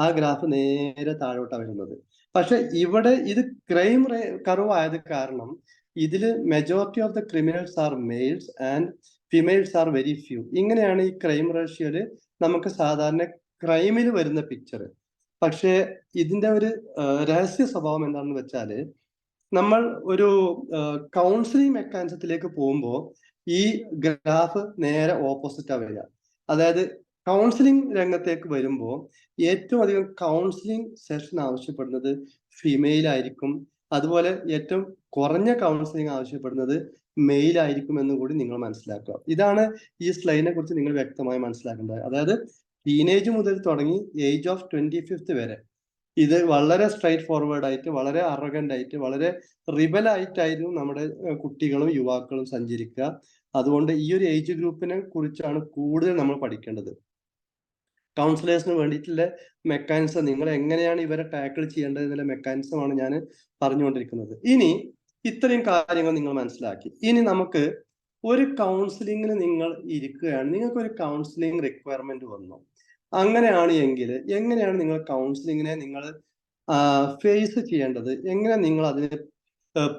ആ ഗ്രാഫ് നേരെ താഴോട്ടാണ് വരുന്നത്. പക്ഷെ ഇവിടെ ഇത് ക്രൈം കർവ് ആയത് കാരണം ഇതില് majority of the criminals are males and females are very few. ഇങ്ങനെയാണ് ഈ ക്രൈം റേഷ്യോയില് നമുക്ക് സാധാരണ ക്രൈമിൽ വരുന്ന പിക്ചർ. പക്ഷേ ഇതിന്റെ ഒരു രഹസ്യ സ്വഭാവം എന്താണെന്ന് വെച്ചാല്, നമ്മൾ ഒരു കൗൺസിലിംഗ് മെക്കാനിസത്തിലേക്ക് പോകുമ്പോൾ ഈ ഗ്രാഫ് നേരെ ഓപ്പോസിറ്റാ വരിക. അതായത് കൗൺസിലിംഗ് രംഗത്തേക്ക് വരുമ്പോൾ ഏറ്റവും അധികം കൗൺസിലിംഗ് സെഷൻ ആവശ്യപ്പെടുന്നത് ഫിമെയിൽ ആയിരിക്കും. അതുപോലെ ഏറ്റവും കുറഞ്ഞ കൗൺസിലിംഗ് ആവശ്യപ്പെടുന്നത് മെയിൽ ആയിരിക്കും എന്ന് കൂടി നിങ്ങൾ മനസ്സിലാക്കുക. ഇതാണ് ഈ സ്ലൈഡിനെ കുറിച്ച് നിങ്ങൾ വ്യക്തമായി മനസ്സിലാക്കേണ്ടത്. അതായത് ടീനേജ് മുതൽ തുടങ്ങി ഏജ് ഓഫ് 25th വരെ ഇത് വളരെ സ്ട്രൈറ്റ് ഫോർവേഡ് ആയിട്ട്, വളരെ അറഗന്റ് ആയിട്ട്, വളരെ റിബൽ ആയിട്ടായിരുന്നു നമ്മുടെ കുട്ടികളും യുവാക്കളും സഞ്ചരിക്കുക. അതുകൊണ്ട് ഈ ഒരു ഏജ് ഗ്രൂപ്പിനെ കുറിച്ചാണ് കൂടുതൽ നമ്മൾ പഠിക്കേണ്ടത്. കൗൺസിലേഴ്സിന് വേണ്ടിയിട്ടുള്ള മെക്കാനിസം, നിങ്ങൾ എങ്ങനെയാണ് ഇവരെ ടാക്കിൾ ചെയ്യേണ്ടത് എന്നുള്ള മെക്കാനിസമാണ് ഞാൻ പറഞ്ഞുകൊണ്ടിരിക്കുന്നത്. ഇനി ഇത്രയും കാര്യങ്ങൾ നിങ്ങൾ മനസ്സിലാക്കി. ഇനി നമുക്ക് ഒരു കൗൺസിലിങ്ങിന് നിങ്ങൾ ഇരിക്കുകയാണ്, നിങ്ങൾക്ക് ഒരു കൗൺസിലിംഗ് റിക്വയർമെന്റ് വന്നു. അങ്ങനെയാണ് എങ്കിൽ എങ്ങനെയാണ് നിങ്ങൾ കൗൺസിലിങ്ങിനെ നിങ്ങൾ ഫേസ് ചെയ്യേണ്ടത്, എങ്ങനെ നിങ്ങൾ അതിനെ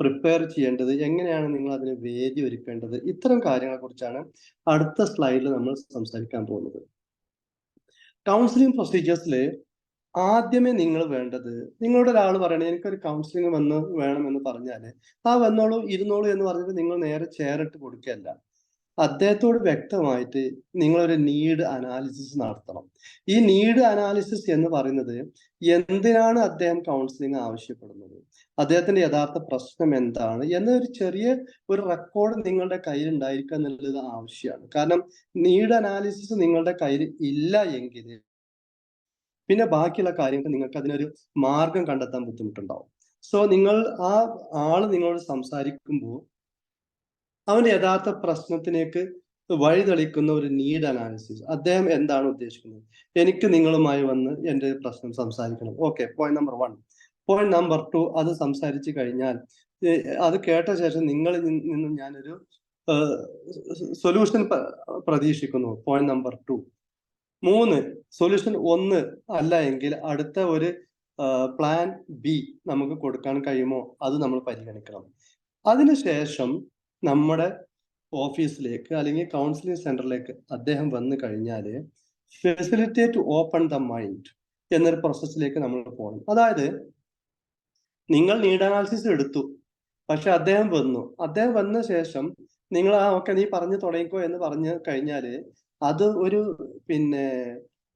പ്രിപ്പയർ ചെയ്യേണ്ടത്, എങ്ങനെയാണ് നിങ്ങൾ അതിന് വേദി ഒരുക്കേണ്ടത്, ഇത്തരം കാര്യങ്ങളെ കുറിച്ചാണ് അടുത്ത സ്ലൈഡിൽ നമ്മൾ സംസാരിക്കാൻ പോകുന്നത്. കൗൺസിലിംഗ് പ്രൊസീജിയേഴ്സിൽ ആദ്യമേ നിങ്ങൾ വേണ്ടത്, നിങ്ങളോട് ഒരാൾ പറയണേ എനിക്കൊരു കൗൺസിലിംഗ് വേണമെന്ന് പറഞ്ഞാല് വന്നോളൂ ഇരുന്നോളൂ എന്ന് പറഞ്ഞിട്ട് നിങ്ങൾ നേരെ ചെയറിട്ട് കൊടുക്കുകയല്ല. അദ്ദേഹത്തോട് വ്യക്തമായിട്ട് നിങ്ങളൊരു നീഡ് അനാലിസിസ് നടത്തണം. ഈ നീഡ് അനാലിസിസ് എന്ന് പറയുന്നത് എന്തിനാണ് അദ്ദേഹം കൗൺസിലിംഗ് ആവശ്യപ്പെടുന്നത്, അദ്ദേഹത്തിന്റെ യഥാർത്ഥ പ്രശ്നം എന്താണ് എന്നൊരു ചെറിയ ഒരു റെക്കോർഡ് നിങ്ങളുടെ കയ്യിൽ ഉണ്ടായിരിക്കുക എന്നുള്ളത് ആവശ്യമാണ്. കാരണം നീഡ് അനാലിസിസ് നിങ്ങളുടെ കയ്യിൽ ഇല്ല എങ്കിൽ പിന്നെ ബാക്കിയുള്ള കാര്യങ്ങൾക്ക് നിങ്ങൾക്ക് അതിനൊരു മാർഗം കണ്ടെത്താൻ ബുദ്ധിമുട്ടുണ്ടാവും. സോ നിങ്ങൾ ആ ആള് നിങ്ങളോട് സംസാരിക്കുമ്പോൾ അവന്റെ യഥാർത്ഥ പ്രശ്നത്തിലേക്ക് വഴിതെളിക്കുന്ന ഒരു നീഡ് അനാലിസിസ്, അദ്ദേഹം എന്താണ് ഉദ്ദേശിക്കുന്നത്, എനിക്ക് നിങ്ങളുമായി വന്ന് എൻ്റെ പ്രശ്നം സംസാരിക്കണം. Okay, point number 1. Point number 2, അത് സംസാരിച്ചു കഴിഞ്ഞാൽ അത് കേട്ട ശേഷം നിങ്ങളിൽ നിന്നും ഞാനൊരു സൊല്യൂഷൻ പ്രതീക്ഷിക്കുന്നു. Point number 2. 3, സൊല്യൂഷൻ 1 അല്ല എങ്കിൽ അടുത്ത ഒരു പ്ലാൻ ബി നമുക്ക് കൊടുക്കാൻ കഴിയുമോ അത് നമ്മൾ പരിഗണിക്കണം. അതിനുശേഷം നമ്മുടെ ഓഫീസിലേക്ക് അല്ലെങ്കിൽ കൗൺസിലിംഗ് സെന്ററിലേക്ക് അദ്ദേഹം വന്നു കഴിഞ്ഞാൽ ഫെസിലിറ്റേറ്റ് ഓപ്പൺ ദ മൈൻഡ് എന്നൊരു പ്രോസസ്സിലേക്ക് നമ്മൾ പോകണം. അതായത് നിങ്ങൾ നീഡ് അനാലിസിസ് എടുത്തു, പക്ഷെ അദ്ദേഹം വന്ന ശേഷം നിങ്ങൾ ഓക്കെ നീ പറഞ്ഞു തുടങ്ങിക്കോ എന്ന് പറഞ്ഞു കഴിഞ്ഞാല് അത് ഒരു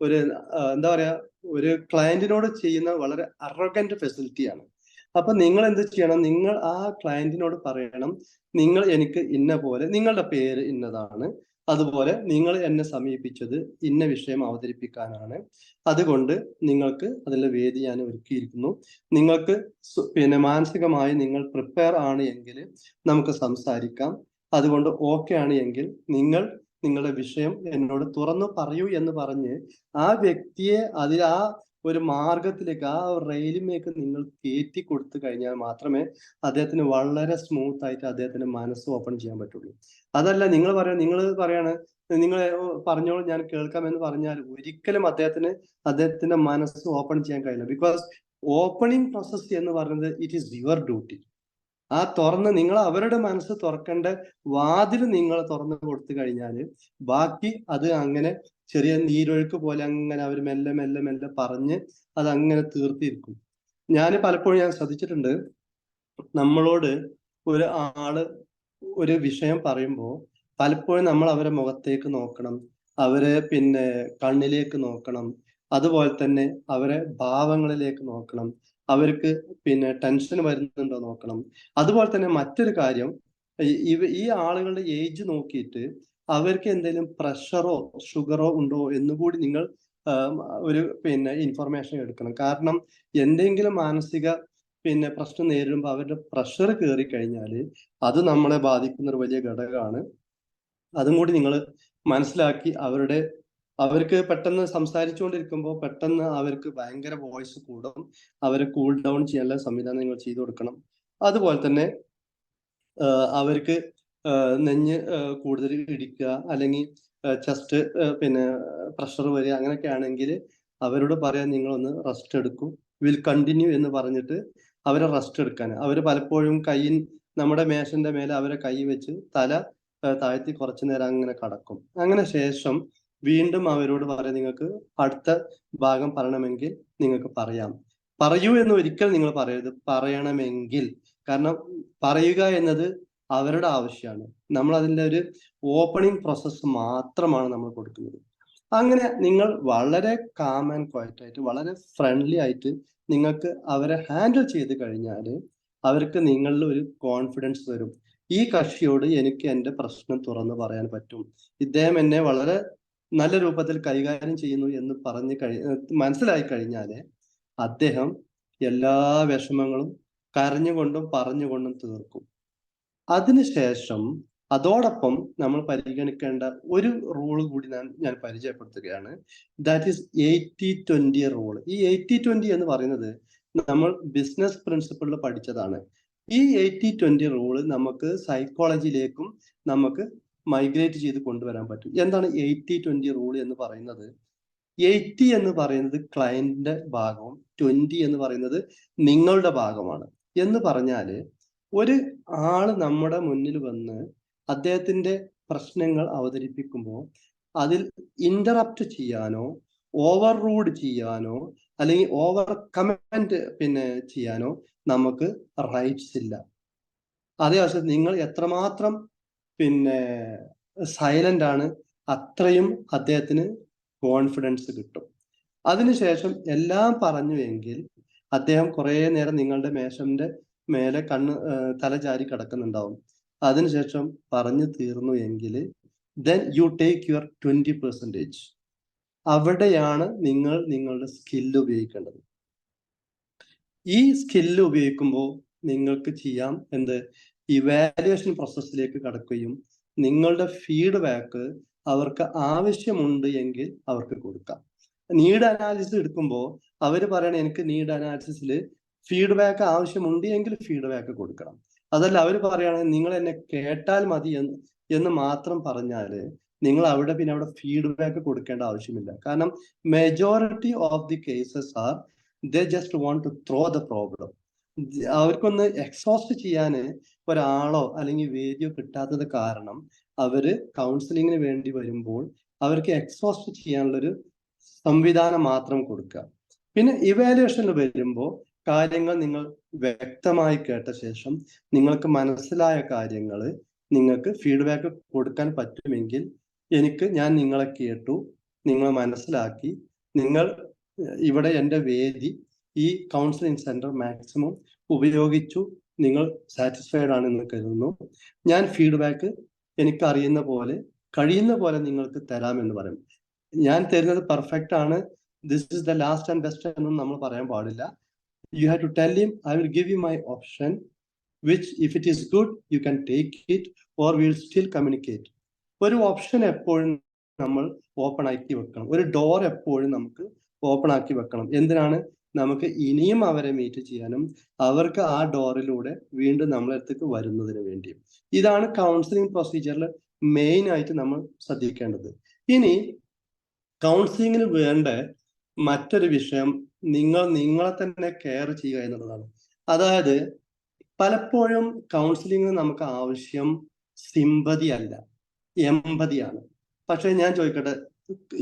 ഒരു എന്താ പറയാ, ഒരു ക്ലയന്റിനോട് ചെയ്യുന്ന വളരെ അറഗന്റ് ഫെസിലിറ്റിയാണ്. അപ്പൊ നിങ്ങൾ എന്ത് ചെയ്യണം, നിങ്ങൾ ആ ക്ലയന്റിനോട് പറയണം, നിങ്ങൾ എനിക്ക് ഇന്ന പോലെ, നിങ്ങളുടെ പേര് ഇന്നതാണ്, അതുപോലെ നിങ്ങൾ എന്നെ സമീപിച്ചത് ഇന്ന വിഷയം അവതരിപ്പിക്കാനാണ്, അതുകൊണ്ട് നിങ്ങൾക്ക് അതിനുള്ള വേദി ഞാൻ ഒരുക്കിയിരിക്കുന്നു, നിങ്ങൾക്ക് മാനസികമായി നിങ്ങൾ പ്രിപ്പയർ ആണ് എങ്കിൽ നമുക്ക് സംസാരിക്കാം, അതുകൊണ്ട് ഓക്കെ ആണ് എങ്കിൽ നിങ്ങൾ നിങ്ങളുടെ വിഷയം എന്നോട് തുറന്നു പറയൂ എന്ന് പറഞ്ഞ് ആ വ്യക്തിയെ ആ ഒരു മാർഗത്തിലേക്ക്, ആ റെയിലിലേക്ക് നിങ്ങൾ കയറ്റി കൊടുത്തു കഴിഞ്ഞാൽ മാത്രമേ അദ്ദേഹത്തിന് വളരെ സ്മൂത്ത് ആയിട്ട് അദ്ദേഹത്തിന്റെ മനസ്സ് ഓപ്പൺ ചെയ്യാൻ പറ്റുള്ളൂ. അതല്ല നിങ്ങൾ പറയാണ് നിങ്ങൾ പറഞ്ഞോളൂ ഞാൻ കേൾക്കാം എന്ന് പറഞ്ഞാൽ ഒരിക്കലും അദ്ദേഹത്തിന്റെ മനസ്സ് ഓപ്പൺ ചെയ്യാൻ കഴിയില്ല. ബിക്കോസ് ഓപ്പണിംഗ് പ്രോസസ് എന്ന് പറയുന്നത് ഇറ്റ് ഈസ് യുവർ ഡ്യൂട്ടി. നിങ്ങൾ അവരുടെ മനസ്സ് തുറക്കേണ്ട വാതിൽ നിങ്ങൾ തുറന്നു കൊടുത്തു കഴിഞ്ഞാൽ ബാക്കി അത് അങ്ങനെ ചെറിയ നീരൊഴുക്ക് പോലെ അങ്ങനെ അവർ മെല്ലെ മെല്ലെ മെല്ലെ പറഞ്ഞ് അത് അങ്ങനെ തീർത്തിരിക്കും. പലപ്പോഴും ഞാൻ ശ്രദ്ധിച്ചിട്ടുണ്ട്, നമ്മളോട് ഒരു ആള് ഒരു വിഷയം പറയുമ്പോൾ പലപ്പോഴും നമ്മൾ അവരെ മുഖത്തേക്ക് നോക്കണം, അവരെ കണ്ണിലേക്ക് നോക്കണം, അതുപോലെ തന്നെ അവരെ ഭാവങ്ങളിലേക്ക് നോക്കണം, അവർക്ക് ടെൻഷൻ വരുന്നുണ്ടോ നോക്കണം. അതുപോലെ തന്നെ മറ്റൊരു കാര്യം, ഈ ആളുകളുടെ ഏജ് നോക്കിയിട്ട് അവർക്ക് എന്തെങ്കിലും പ്രഷറോ ഷുഗറോ ഉണ്ടോ എന്നുകൂടി നിങ്ങൾ ഒരു ഇൻഫർമേഷൻ എടുക്കണം. കാരണം എന്തെങ്കിലും മാനസിക പ്രശ്നം നേരിടുമ്പോൾ അവരുടെ പ്രഷർ കയറി കഴിഞ്ഞാൽ അത് നമ്മളെ ബാധിക്കുന്ന ഒരു വലിയ ഘടകമാണ്. അതും കൂടി നിങ്ങൾ മനസ്സിലാക്കി അവർക്ക് പെട്ടെന്ന് സംസാരിച്ചുകൊണ്ടിരിക്കുമ്പോൾ പെട്ടെന്ന് അവർക്ക് ഭയങ്കര വോയിസ് കൂടും, അവരെ കൂൾ ഡൗൺ ചെയ്യാനുള്ള സംവിധാനം നിങ്ങൾ ചെയ്തു കൊടുക്കണം. അതുപോലെ തന്നെ അവർക്ക് നെഞ്ഞ് കൂടുതൽ ഇടിക്കുക അല്ലെങ്കിൽ ചെസ്റ്റ് പ്രഷർ വരിക അങ്ങനെയൊക്കെ ആണെങ്കിൽ അവരോട് പറയാൻ നിങ്ങളൊന്ന് റെസ്റ്റ് എടുക്കൂ, വിൽ കണ്ടിന്യൂ എന്ന് പറഞ്ഞിട്ട് അവരെ റെസ്റ്റ് എടുക്കാൻ. അവർ പലപ്പോഴും നമ്മുടെ മേശന്റെ മേലെ അവരെ കൈ വെച്ച് തല താഴ്ത്തി കുറച്ചു നേരം അങ്ങനെ കടക്കും. അങ്ങനെ ശേഷം വീണ്ടും അവരോട് പറയാം, നിങ്ങൾക്ക് അടുത്ത ഭാഗം പറയണമെങ്കിൽ നിങ്ങൾക്ക് പറയാം. പറയൂ എന്ന് ഒരിക്കൽ നിങ്ങൾ പറയരുത്, പറയണമെങ്കിൽ. കാരണം പറയുക എന്നത് അവരുടെ ആവശ്യമാണ്. നമ്മൾ അതിന്റെ ഒരു ഓപ്പണിംഗ് പ്രോസസ്സ് മാത്രമാണ് നമ്മൾ കൊടുക്കുന്നത്. അങ്ങനെ നിങ്ങൾ വളരെ കാം ആൻഡ് ക്വയറ്റ് ആയിട്ട്, വളരെ ഫ്രണ്ട്ലി ആയിട്ട് നിങ്ങൾക്ക് അവരെ ഹാൻഡിൽ ചെയ്ത് കഴിഞ്ഞാൽ അവർക്ക് നിങ്ങളിൽ ഒരു കോൺഫിഡൻസ് വരും. ഈ കക്ഷിയോട് എനിക്ക് എൻ്റെ പ്രശ്നം തുറന്നു പറയാൻ പറ്റും, ഇദ്ദേഹം എന്നെ വളരെ നല്ല രൂപത്തിൽ കൈകാര്യം ചെയ്യുന്നു എന്ന് മനസ്സിലായി കഴിഞ്ഞാല് അദ്ദേഹം എല്ലാ വിഷമങ്ങളും കരഞ്ഞുകൊണ്ടും പറഞ്ഞുകൊണ്ടും തീർക്കും. അതിനുശേഷം അതോടൊപ്പം നമ്മൾ പരിഗണിക്കേണ്ട ഒരു റൂൾ കൂടി ഞാൻ പരിചയപ്പെടുത്തുകയാണ്. That is 80-20 rule. ഈ 80-20 എന്ന് പറയുന്നത് നമ്മൾ ബിസിനസ് പ്രിൻസിപ്പിളിൽ പഠിച്ചതാണ്. ഈ 80-20 റൂൾ നമുക്ക് സൈക്കോളജിയിലേക്കും നമുക്ക് മൈഗ്രേറ്റ് ചെയ്ത് കൊണ്ടുവരാൻ പറ്റും. എന്താണ് 80-20 റൂൾ എന്ന് പറയുന്നത്? 80 എന്ന് പറയുന്നത് ക്ലയന്റിന്റെ ഭാഗവും 20 എന്ന് പറയുന്നത് നിങ്ങളുടെ ഭാഗമാണ്. എന്ന് പറഞ്ഞാല് ഒരു ആള് നമ്മുടെ മുന്നിൽ വന്ന് അദ്ദേഹത്തിന്റെ പ്രശ്നങ്ങൾ അവതരിപ്പിക്കുമ്പോൾ അതിൽ ഇന്ററപ്റ്റ് ചെയ്യാനോ ഓവർ റൂഡ് ചെയ്യാനോ അല്ലെങ്കിൽ ഓവർ കമന്റ് ചെയ്യാനോ നമുക്ക് റൈറ്റ്സ് ഇല്ല. അതേ അവസരം നിങ്ങൾ എത്രമാത്രം സൈലന്റ് ആണ് അത്രയും അദ്ദേഹത്തിന് കോൺഫിഡൻസ് കിട്ടും. അതിനുശേഷം എല്ലാം പറഞ്ഞു എങ്കിൽ അദ്ദേഹം കുറെ നേരം നിങ്ങളുടെ മേശന്റെ മേലെ തല ചാരി കിടക്കുന്നുണ്ടാവും. അതിനുശേഷം പറഞ്ഞു തീർന്നു എങ്കിൽ then you take your 20%. അവിടെയാണ് നിങ്ങൾ നിങ്ങളുടെ സ്കില്ല് ഉപയോഗിക്കേണ്ടത്. ഈ സ്കില്ല് ഉപയോഗിക്കുമ്പോൾ നിങ്ങൾക്ക് ചെയ്യാം ഇവാലുവേഷൻ പ്രോസസ്സിലേക്ക് കടക്കുകയും നിങ്ങളുടെ ഫീഡ്ബാക്ക് അവർക്ക് ആവശ്യമുണ്ട് എങ്കിൽ അവർക്ക് കൊടുക്കാം. നീഡ് അനാലിസിസ് എടുക്കുമ്പോൾ അവർ പറയണ എനിക്ക് നീഡ് അനാലിസിസിൽ ഫീഡ്ബാക്ക് ആവശ്യമുണ്ട് എങ്കിൽ ഫീഡ്ബാക്ക് കൊടുക്കണം. അതല്ല അവർ പറയുകയാണെങ്കിൽ നിങ്ങൾ എന്നെ കേട്ടാൽ മതി എന്ന് മാത്രം പറഞ്ഞാല് നിങ്ങൾ അവിടെ ഫീഡ്ബാക്ക് കൊടുക്കേണ്ട ആവശ്യമില്ല. കാരണം majority of the cases are they just want to throw the problem. അവർക്കൊന്ന് എക്സോസ്റ്റ് ചെയ്യാന് ഒരാളോ അല്ലെങ്കിൽ വേദിയോ കിട്ടാത്തത് കാരണം അവര് കൗൺസിലിങ്ങിന് വേണ്ടി വരുമ്പോൾ അവർക്ക് എക്സോസ്റ്റ് ചെയ്യാനുള്ളൊരു സംവിധാനം മാത്രം കൊടുക്കുക. പിന്നെ ഇവാലുവേഷനിൽ വരുമ്പോൾ കാര്യങ്ങൾ നിങ്ങൾ വ്യക്തമായി കേട്ട ശേഷം നിങ്ങൾക്ക് മനസ്സിലായ കാര്യങ്ങൾ നിങ്ങൾക്ക് ഫീഡ്ബാക്ക് കൊടുക്കാൻ പറ്റുമെങ്കിൽ ഞാൻ നിങ്ങളെ കേട്ടു, നിങ്ങളെ മനസ്സിലാക്കി, നിങ്ങൾ ഇവിടെ എൻ്റെ വേദി ഈ കൗൺസിലിംഗ് സെന്റർ മാക്സിമം ഉപയോഗിച്ചു, നിങ്ങൾ സാറ്റിസ്ഫൈഡ് ആണെന്ന് കരുതുന്നു, ഞാൻ ഫീഡ്ബാക്ക് എനിക്ക് അറിയുന്ന പോലെ കഴിയുന്ന പോലെ നിങ്ങൾക്ക് തരാമെന്ന് പറയും. ഞാൻ തരുന്നത് പെർഫെക്റ്റ് ആണ്, this is the last and best എന്നൊന്നും നമ്മൾ പറയാൻ പാടില്ല. You have to tell him, I will give you my option, which if it is good, you can take it or we will still communicate. ഒരു option എപ്പോഴും നമ്മൾ open ആക്കി വെക്കണം. ഒരു ഡോർ എപ്പോഴും നമുക്ക് ഓപ്പൺ ആക്കി വെക്കണം. എന്തിനാണ്? നമുക്ക് ഇനിയും അവരെ മീറ്റ് ചെയ്യാനും അവർക്ക് ആ ഡോറിലൂടെ വീണ്ടും നമ്മളെ അടുത്തേക്ക് വരുന്നതിന് വേണ്ടി. ഇതാണ് കൗൺസിലിംഗ് പ്രൊസീജിയറിൽ മെയിൻ ആയിട്ട് നമ്മൾ ശ്രദ്ധിക്കേണ്ടത്. ഇനി കൗൺസിലിങ്ങിന് വേണ്ട മറ്റൊരു വിഷയം നിങ്ങളെ തന്നെ കെയർ ചെയ്യുക എന്നുള്ളതാണ്. അതായത് പലപ്പോഴും കൗൺസിലിംഗിന് നമുക്ക് ആവശ്യം സിമ്പതി അല്ല, എമ്പതിയാണ്. പക്ഷെ ഞാൻ ചോദിക്കട്ടെ,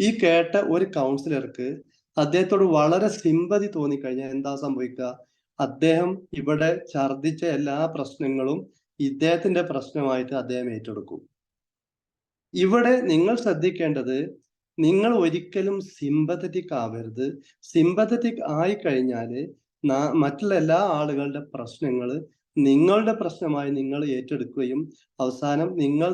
ഈ കേട്ട ഒരു കൗൺസിലർക്ക് അദ്ദേഹത്തോട് വളരെ സിമ്പതി തോന്നിക്കഴിഞ്ഞാൽ എന്താ സംഭവിക്കുക? അദ്ദേഹം ഇവിടെ ഛർദിച്ച എല്ലാ പ്രശ്നങ്ങളും ഇദ്ദേഹത്തിന്റെ പ്രശ്നമായിട്ട് അദ്ദേഹം ഏറ്റെടുക്കും. ഇവിടെ നിങ്ങൾ ശ്രദ്ധിക്കേണ്ടത്, നിങ്ങൾ ഒരിക്കലും സിമ്പത്തറ്റിക് ആവരുത്. സിമ്പത്തറ്റിക് ആയി കഴിഞ്ഞാല് മറ്റുള്ള എല്ലാ ആളുകളുടെ പ്രശ്നങ്ങൾ നിങ്ങളുടെ പ്രശ്നമായി നിങ്ങൾ ഏറ്റെടുക്കുകയും അവസാനം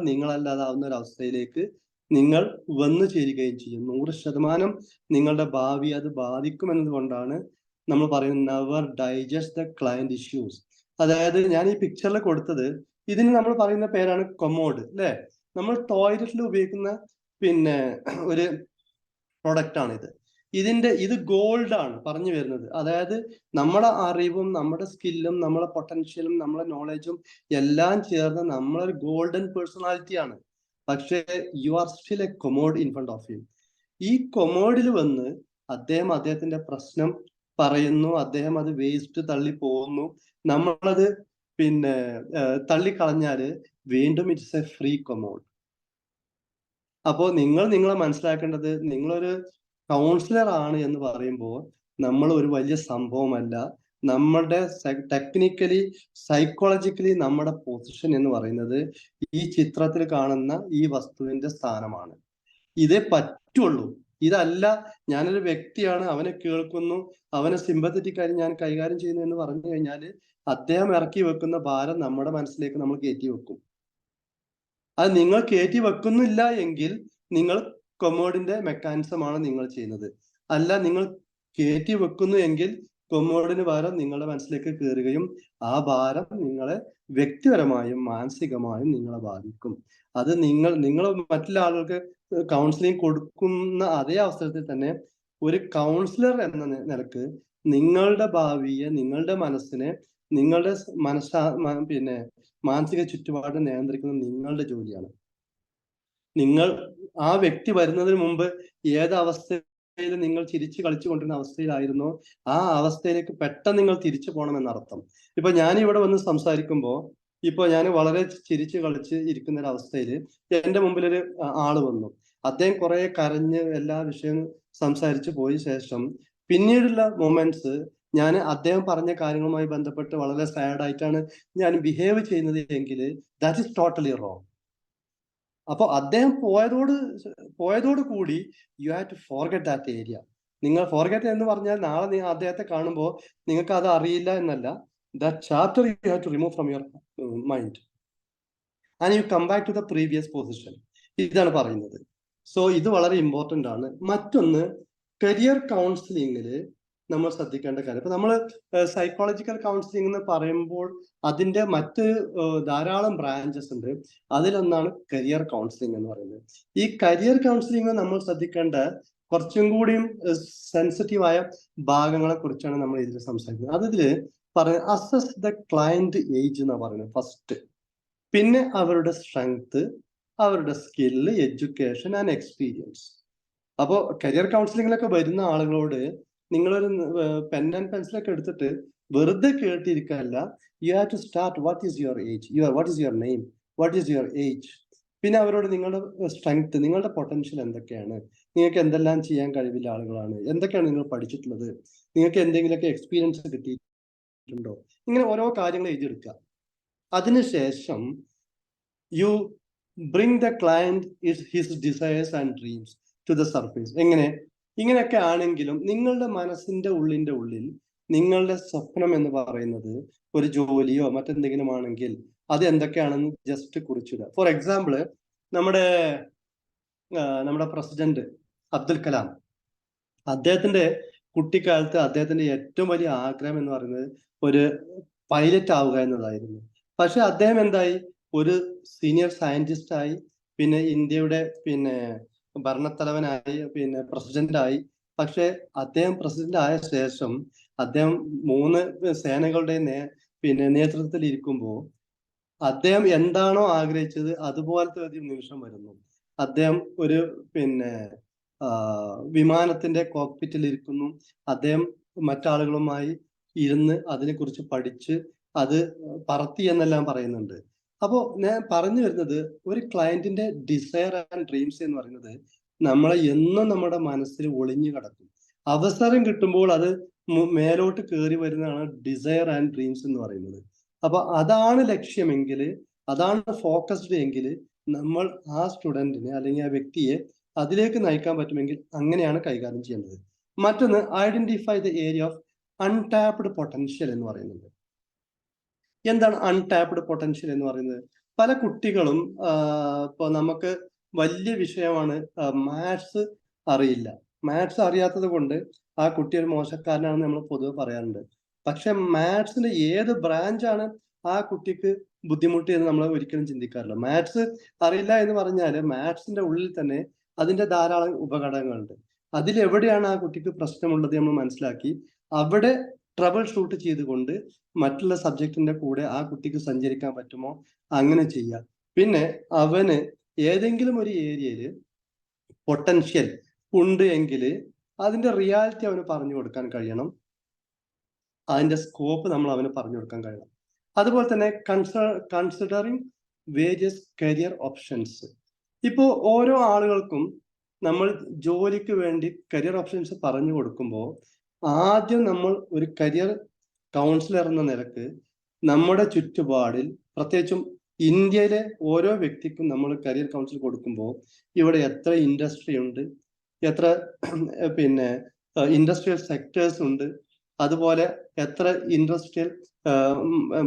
നിങ്ങളല്ലാതാവുന്ന ഒരു അവസ്ഥയിലേക്ക് നിങ്ങൾ വന്നു ചേരുകയും ചെയ്യും. 100% നിങ്ങളുടെ ഭാവി അത് ബാധിക്കുമെന്നതുകൊണ്ടാണ് നമ്മൾ പറയുന്നത് never digest the client issues. അതായത് ഞാൻ ഈ പിക്ചറിൽ കൊടുത്തത്, ഇതിന് നമ്മൾ പറയുന്ന പേരാണ് കൊമോഡ്, അല്ലെ? നമ്മൾ ടോയ്ലറ്റിൽ ഉപയോഗിക്കുന്ന ഒരു പ്രൊഡക്റ്റ് ആണിത്. ഇത് ഗോൾഡ് ആണ് പറഞ്ഞു വരുന്നത്. അതായത് നമ്മുടെ അറിവും നമ്മുടെ സ്കില്ലും നമ്മുടെ പൊട്ടൻഷ്യലും നമ്മുടെ നോളജും എല്ലാം ചേർന്ന് നമ്മളൊരു ഗോൾഡൻ പേഴ്സണാലിറ്റി ആണ്. പക്ഷേ you are still a commode in front of you. ഈ കൊമോഡിൽ വന്ന് അദ്ദേഹത്തിന്റെ പ്രശ്നം പറയുന്നു, അദ്ദേഹം അത് വേസ്റ്റ് തള്ളി പോകുന്നു, നമ്മളത് പിന്നെ തള്ളിക്കളഞ്ഞാല് വീണ്ടും ഇറ്റ്സ് എ ഫ്രീ കൊമോഡ്. അപ്പോ നിങ്ങളെ മനസ്സിലാക്കേണ്ടത്, നിങ്ങളൊരു കൗൺസിലർ ആണ് എന്ന് പറയുമ്പോൾ നമ്മൾ ഒരു വലിയ സംഭവമല്ല. നമ്മുടെ ടെക്നിക്കലി സൈക്കോളജിക്കലി നമ്മുടെ പൊസിഷൻ എന്ന് പറയുന്നത് ഈ ചിത്രത്തിൽ കാണുന്ന ഈ വസ്തുവിന്റെ സ്ഥാനമാണ്. ഇതേ പറ്റുള്ളൂ. ഇതല്ല ഞാനൊരു വ്യക്തിയാണ്, അവനെ കേൾക്കുന്നു, അവനെ സിമ്പത്തറ്റിക് ആയി ഞാൻ കൈകാര്യം ചെയ്യുന്നു എന്ന് പറഞ്ഞു കഴിഞ്ഞാൽ അദ്ദേഹം ഇറക്കി വെക്കുന്ന ഭാരം നമ്മുടെ മനസ്സിലേക്ക് നമ്മൾ കയറ്റി വെക്കും. അത് നിങ്ങൾ കയറ്റി വെക്കുന്നില്ല എങ്കിൽ നിങ്ങൾ കൊമോഡിന്റെ മെക്കാനിസമാണ് നിങ്ങൾ ചെയ്യുന്നത്. അല്ല, നിങ്ങൾ കയറ്റി വെക്കുന്നു എങ്കിൽ കൊമോഡിന് ഭാരം നിങ്ങളുടെ മനസ്സിലേക്ക് കയറുകയും ആ ഭാരം നിങ്ങളെ വ്യക്തിപരമായും മാനസികമായും നിങ്ങളെ ബാധിക്കും. അത് നിങ്ങൾ മറ്റുള്ള ആളുകൾക്ക് കൗൺസിലിംഗ് കൊടുക്കുന്ന അതേ അവസരത്തിൽ തന്നെ ഒരു കൗൺസിലർ എന്ന നിലക്ക് നിങ്ങളുടെ ഭാവിയെ, നിങ്ങളുടെ മനസ്സിനെ, നിങ്ങളുടെ പിന്നെ മാനസിക ചുറ്റുപാട് നിയന്ത്രിക്കുന്നത് നിങ്ങളുടെ ജോലിയാണ്. നിങ്ങൾ ആ വ്യക്തി വരുന്നതിന് മുമ്പ് ഏത് അവസ്ഥയിൽ നിങ്ങൾ ചിരിച്ചു കളിച്ചു കൊണ്ടിരുന്ന അവസ്ഥയിലായിരുന്നോ ആ അവസ്ഥയിലേക്ക് പെട്ടെന്ന് നിങ്ങൾ തിരിച്ചു പോകണമെന്നർത്ഥം. ഇപ്പൊ ഞാൻ ഇവിടെ വന്ന് സംസാരിക്കുമ്പോൾ ഇപ്പൊ ഞാൻ വളരെ ചിരിച്ചു കളിച്ച് ഇരിക്കുന്ന ഒരു അവസ്ഥയിൽ എന്റെ മുമ്പിൽ ഒരു ആള് വന്നു. അദ്ദേഹം കുറെ കരഞ്ഞ് എല്ലാ വിഷയവും സംസാരിച്ചു പോയ ശേഷം പിന്നീടുള്ള മൊമെന്റ്സ് ഞാൻ അദ്ദേഹം പറഞ്ഞ കാര്യങ്ങളുമായി ബന്ധപ്പെട്ട് വളരെ സാഡ് ആയിട്ടാണ് ഞാൻ ബിഹേവ് ചെയ്യുന്നത് എങ്കിൽ ദാറ്റ് ഈസ് ടോട്ടലി റോങ്. അപ്പൊ അദ്ദേഹം പോയതോട് കൂടി you have to forget that area. നിങ്ങൾ ഫോർഗെറ്റ് എന്ന് പറഞ്ഞാൽ നാളെ അദ്ദേഹത്തെ കാണുമ്പോൾ നിങ്ങൾക്ക് അത് അറിയില്ല എന്നല്ല. That chapter you have to remove from your mind and you come back to the previous position. ഇതാണ് പറയുന്നത്. സോ ഇത് വളരെ ഇമ്പോർട്ടന്റ് ആണ്. മറ്റൊന്ന്, കരിയർ കൗൺസിലിംഗിൽ നമ്മൾ ശ്രദ്ധിക്കേണ്ട കാര്യം, ഇപ്പൊ നമ്മൾ സൈക്കോളജിക്കൽ കൗൺസിലിംഗ് എന്ന് പറയുമ്പോൾ അതിന്റെ മറ്റ് ധാരാളം ബ്രാഞ്ചസ് ഉണ്ട്. അതിലൊന്നാണ് കരിയർ കൗൺസിലിംഗ് എന്ന് പറയുന്നത്. ഈ കരിയർ കൗൺസിലിംഗ് നമ്മൾ ശ്രദ്ധിക്കേണ്ട കുറച്ചും കൂടിയും സെൻസിറ്റീവായ ഭാഗങ്ങളെ കുറിച്ചാണ് നമ്മൾ ഇതിൽ സംസാരിക്കുന്നത്. അതില് പറയുന്നത് അസസ് ദ ക്ലയന്റ് ഏജ് എന്നാണ് പറയുന്നത് ഫസ്റ്റ്. പിന്നെ അവരുടെ സ്ട്രെങ്ത്, അവരുടെ സ്കില്ല്, എഡ്യൂക്കേഷൻ ആൻഡ് എക്സ്പീരിയൻസ്. അപ്പോൾ കരിയർ കൗൺസിലിംഗിലൊക്കെ വരുന്ന ആളുകളോട് നിങ്ങളൊരു പെൻ ആൻഡ് പെൻസിലൊക്കെ എടുത്തിട്ട് വെറുതെ കേട്ടിരിക്കല്ല. You have to start what is your age, what is your name, what is your age. പിന്നെ അവരോട് നിങ്ങളുടെ സ്ട്രെങ്ത്, നിങ്ങളുടെ പൊട്ടൻഷ്യൽ എന്തൊക്കെയാണ്, നിങ്ങൾക്ക് എന്തെല്ലാം ചെയ്യാൻ കഴിവുള്ള ആളുകളാണ്, എന്തൊക്കെയാണ് നിങ്ങൾ പഠിച്ചിട്ടുള്ളത്, നിങ്ങൾക്ക് എന്തെങ്കിലുമൊക്കെ എക്സ്പീരിയൻസ് കിട്ടിയിട്ടുണ്ടോ, ഇങ്ങനെ ഓരോ കാര്യങ്ങൾ എഴുതിയെടുക്കുക. അതിനുശേഷം you bring the client his desires and dreams to the surface. ഇങ്ങനെയൊക്കെ ആണെങ്കിലും നിങ്ങളുടെ മനസ്സിന്റെ ഉള്ളിൽ നിങ്ങളുടെ സ്വപ്നം എന്ന് പറയുന്നത് ഒരു ജോലിയോ മറ്റെന്തെങ്കിലും ആണെങ്കിൽ അത് എന്തൊക്കെയാണെന്ന് ജസ്റ്റ് കുറിച്ചിടുക. ഫോർ എക്സാമ്പിൾ, നമ്മുടെ പ്രസിഡന്റ് അബ്ദുൽ കലാം, അദ്ദേഹത്തിന്റെ കുട്ടിക്കാലത്ത് അദ്ദേഹത്തിന്റെ ഏറ്റവും വലിയ ആഗ്രഹം എന്ന് പറയുന്നത് ഒരു പൈലറ്റ് ആവുക എന്നതായിരുന്നു. പക്ഷെ അദ്ദേഹം എന്തായി, ഒരു സീനിയർ സയന്റിസ്റ്റ് ആയി, പിന്നെ ഇന്ത്യയുടെ ഭരണത്തലവനായി, പിന്നെ പ്രസിഡന്റായി. പക്ഷെ അദ്ദേഹം പ്രസിഡന്റ് ആയ ശേഷം അദ്ദേഹം 3 സേനകളുടെ നേതൃത്വത്തിൽ ഇരിക്കുമ്പോൾ അദ്ദേഹം എന്താണോ ആഗ്രഹിച്ചത് അതുപോലത്തെ ഒരു നിമിഷം വരുന്നു. അദ്ദേഹം ഒരു വിമാനത്തിന്റെ കോക്പിറ്റിൽ ഇരിക്കുന്നു. അദ്ദേഹം മറ്റാളുകളുമായി ഇരുന്ന് അതിനെക്കുറിച്ച് പഠിച്ച് അത് പറത്തി എന്നെല്ലാം പറയുന്നുണ്ട്. അപ്പോ ഞാൻ പറഞ്ഞു വരുന്നത്, ഒരു ക്ലയന്റിന്റെ ഡിസയർ ആൻഡ് ഡ്രീംസ് എന്ന് പറയുന്നത് നമ്മളെ എന്നും നമ്മുടെ മനസ്സിൽ ഒളിഞ്ഞു കിടക്കും. അവസരം കിട്ടുമ്പോൾ അത് മേലോട്ട് കയറി വരുന്നതാണ് ഡിസയർ ആൻഡ് ഡ്രീംസ് എന്ന് പറയുന്നത്. അപ്പൊ അതാണ് ലക്ഷ്യമെങ്കിൽ, അതാണ് ഫോക്കസ്ഡ് എങ്കിൽ നമ്മൾ ആ സ്റ്റുഡന്റിനെ അല്ലെങ്കിൽ ആ വ്യക്തിയെ അതിലേക്ക് നയിക്കാൻ പറ്റുമെങ്കിൽ അങ്ങനെയാണ് കൈകാര്യം ചെയ്യേണ്ടത്. മറ്റൊന്ന്, identify the area of untapped potential എന്ന് പറയുന്നത്. എന്താണ് അൺടാപ്ഡ് പൊട്ടൻഷ്യൽ എന്ന് പറയുന്നത്? പല കുട്ടികളും ഇപ്പൊ നമുക്ക് വലിയ വിഷയമാണ് മാത്സ് അറിയില്ല. മാത്സ് അറിയാത്തത് കൊണ്ട് ആ കുട്ടി ഒരു മോശക്കാരനാണെന്ന് നമ്മൾ പൊതുവെ പറയാറുണ്ട്. പക്ഷെ മാത്സിന്റെ ഏത് ബ്രാഞ്ചാണ് ആ കുട്ടിക്ക് ബുദ്ധിമുട്ട് എന്ന് നമ്മൾ ഒരിക്കലും ചിന്തിക്കാറില്ല. മാത്സ് അറിയില്ല എന്ന് പറഞ്ഞാല് മാത്സിന്റെ ഉള്ളിൽ തന്നെ അതിന്റെ ധാരാളം ഉപഘടകങ്ങളുണ്ട്. അതിലെവിടെയാണ് ആ കുട്ടിക്ക് പ്രശ്നമുള്ളത് നമ്മൾ മനസ്സിലാക്കി അവിടെ ട്രബിൾ ഷൂട്ട് ചെയ്തുകൊണ്ട് മറ്റുള്ള സബ്ജക്റ്റിന്റെ കൂടെ ആ കുട്ടിക്ക് സഞ്ചരിക്കാൻ പറ്റുമോ അങ്ങനെ ചെയ്യാം. പിന്നെ അവന് ഏതെങ്കിലും ഒരു ഏരിയയിൽ പൊട്ടൻഷ്യൽ ഉണ്ട് എങ്കിൽ അതിന്റെ റിയാലിറ്റി അവന് പറഞ്ഞു കൊടുക്കാൻ കഴിയണം. അതിന്റെ സ്കോപ്പ് നമ്മൾ അവന് പറഞ്ഞു കൊടുക്കാൻ കഴിയണം. അതുപോലെ തന്നെ കൺസിഡറിങ് വേരിയസ് കരിയർ ഓപ്ഷൻസ്. ഇപ്പോ ഓരോ ആളുകൾക്കും നമ്മൾ ജോലിക്ക് വേണ്ടി കരിയർ ഓപ്ഷൻസ് പറഞ്ഞു കൊടുക്കുമ്പോൾ ആദ്യം നമ്മൾ ഒരു കരിയർ കൗൺസിലർ എന്ന നിലക്ക് നമ്മുടെ ചുറ്റുപാടിൽ, പ്രത്യേകിച്ചും ഇന്ത്യയിലെ ഓരോ വ്യക്തിക്കും നമ്മൾ കരിയർ കൗൺസിൽ കൊടുക്കുമ്പോൾ ഇവിടെ എത്ര ഇൻഡസ്ട്രി ഉണ്ട്, എത്ര പിന്നെ ഇൻഡസ്ട്രിയൽ സെക്ടേഴ്സ് ഉണ്ട്, അതുപോലെ എത്ര ഇൻഡസ്ട്രിയൽ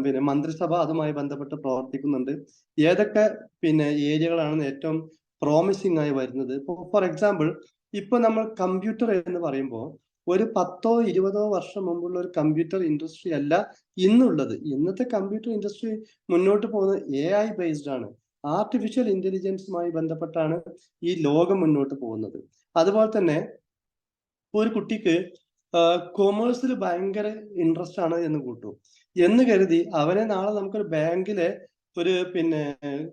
പിന്നെ മന്ത്രിസഭ അതുമായി ബന്ധപ്പെട്ട് പ്രവർത്തിക്കുന്നുണ്ട്, ഏതൊക്കെ പിന്നെ ഏരിയകളാണ് ഏറ്റവും പ്രോമിസിംഗ് ആയി വരുന്നത്. ഇപ്പോൾ ഫോർ എക്സാമ്പിൾ ഇപ്പൊ നമ്മൾ കമ്പ്യൂട്ടർ എന്ന് പറയുമ്പോൾ ഒരു 10-20 വർഷം മുമ്പുള്ള ഒരു കമ്പ്യൂട്ടർ ഇൻഡസ്ട്രി അല്ല ഇന്നുള്ളത്. ഇന്നത്തെ കമ്പ്യൂട്ടർ ഇൻഡസ്ട്രി മുന്നോട്ട് പോകുന്നത് AI ബേസ്ഡ് ആണ്. ആർട്ടിഫിഷ്യൽ ഇന്റലിജൻസുമായി ബന്ധപ്പെട്ടാണ് ഈ ലോകം മുന്നോട്ട് പോകുന്നത്. അതുപോലെ തന്നെ ഒരു കുട്ടിക്ക് കൊമേഴ്സിൽ ഭയങ്കര ഇൻട്രസ്റ്റ് ആണ് എന്ന് കൂട്ടു എന്ന് കരുതി അവനെ നാളെ നമുക്കൊരു ബാങ്കിലെ ഒരു പിന്നെ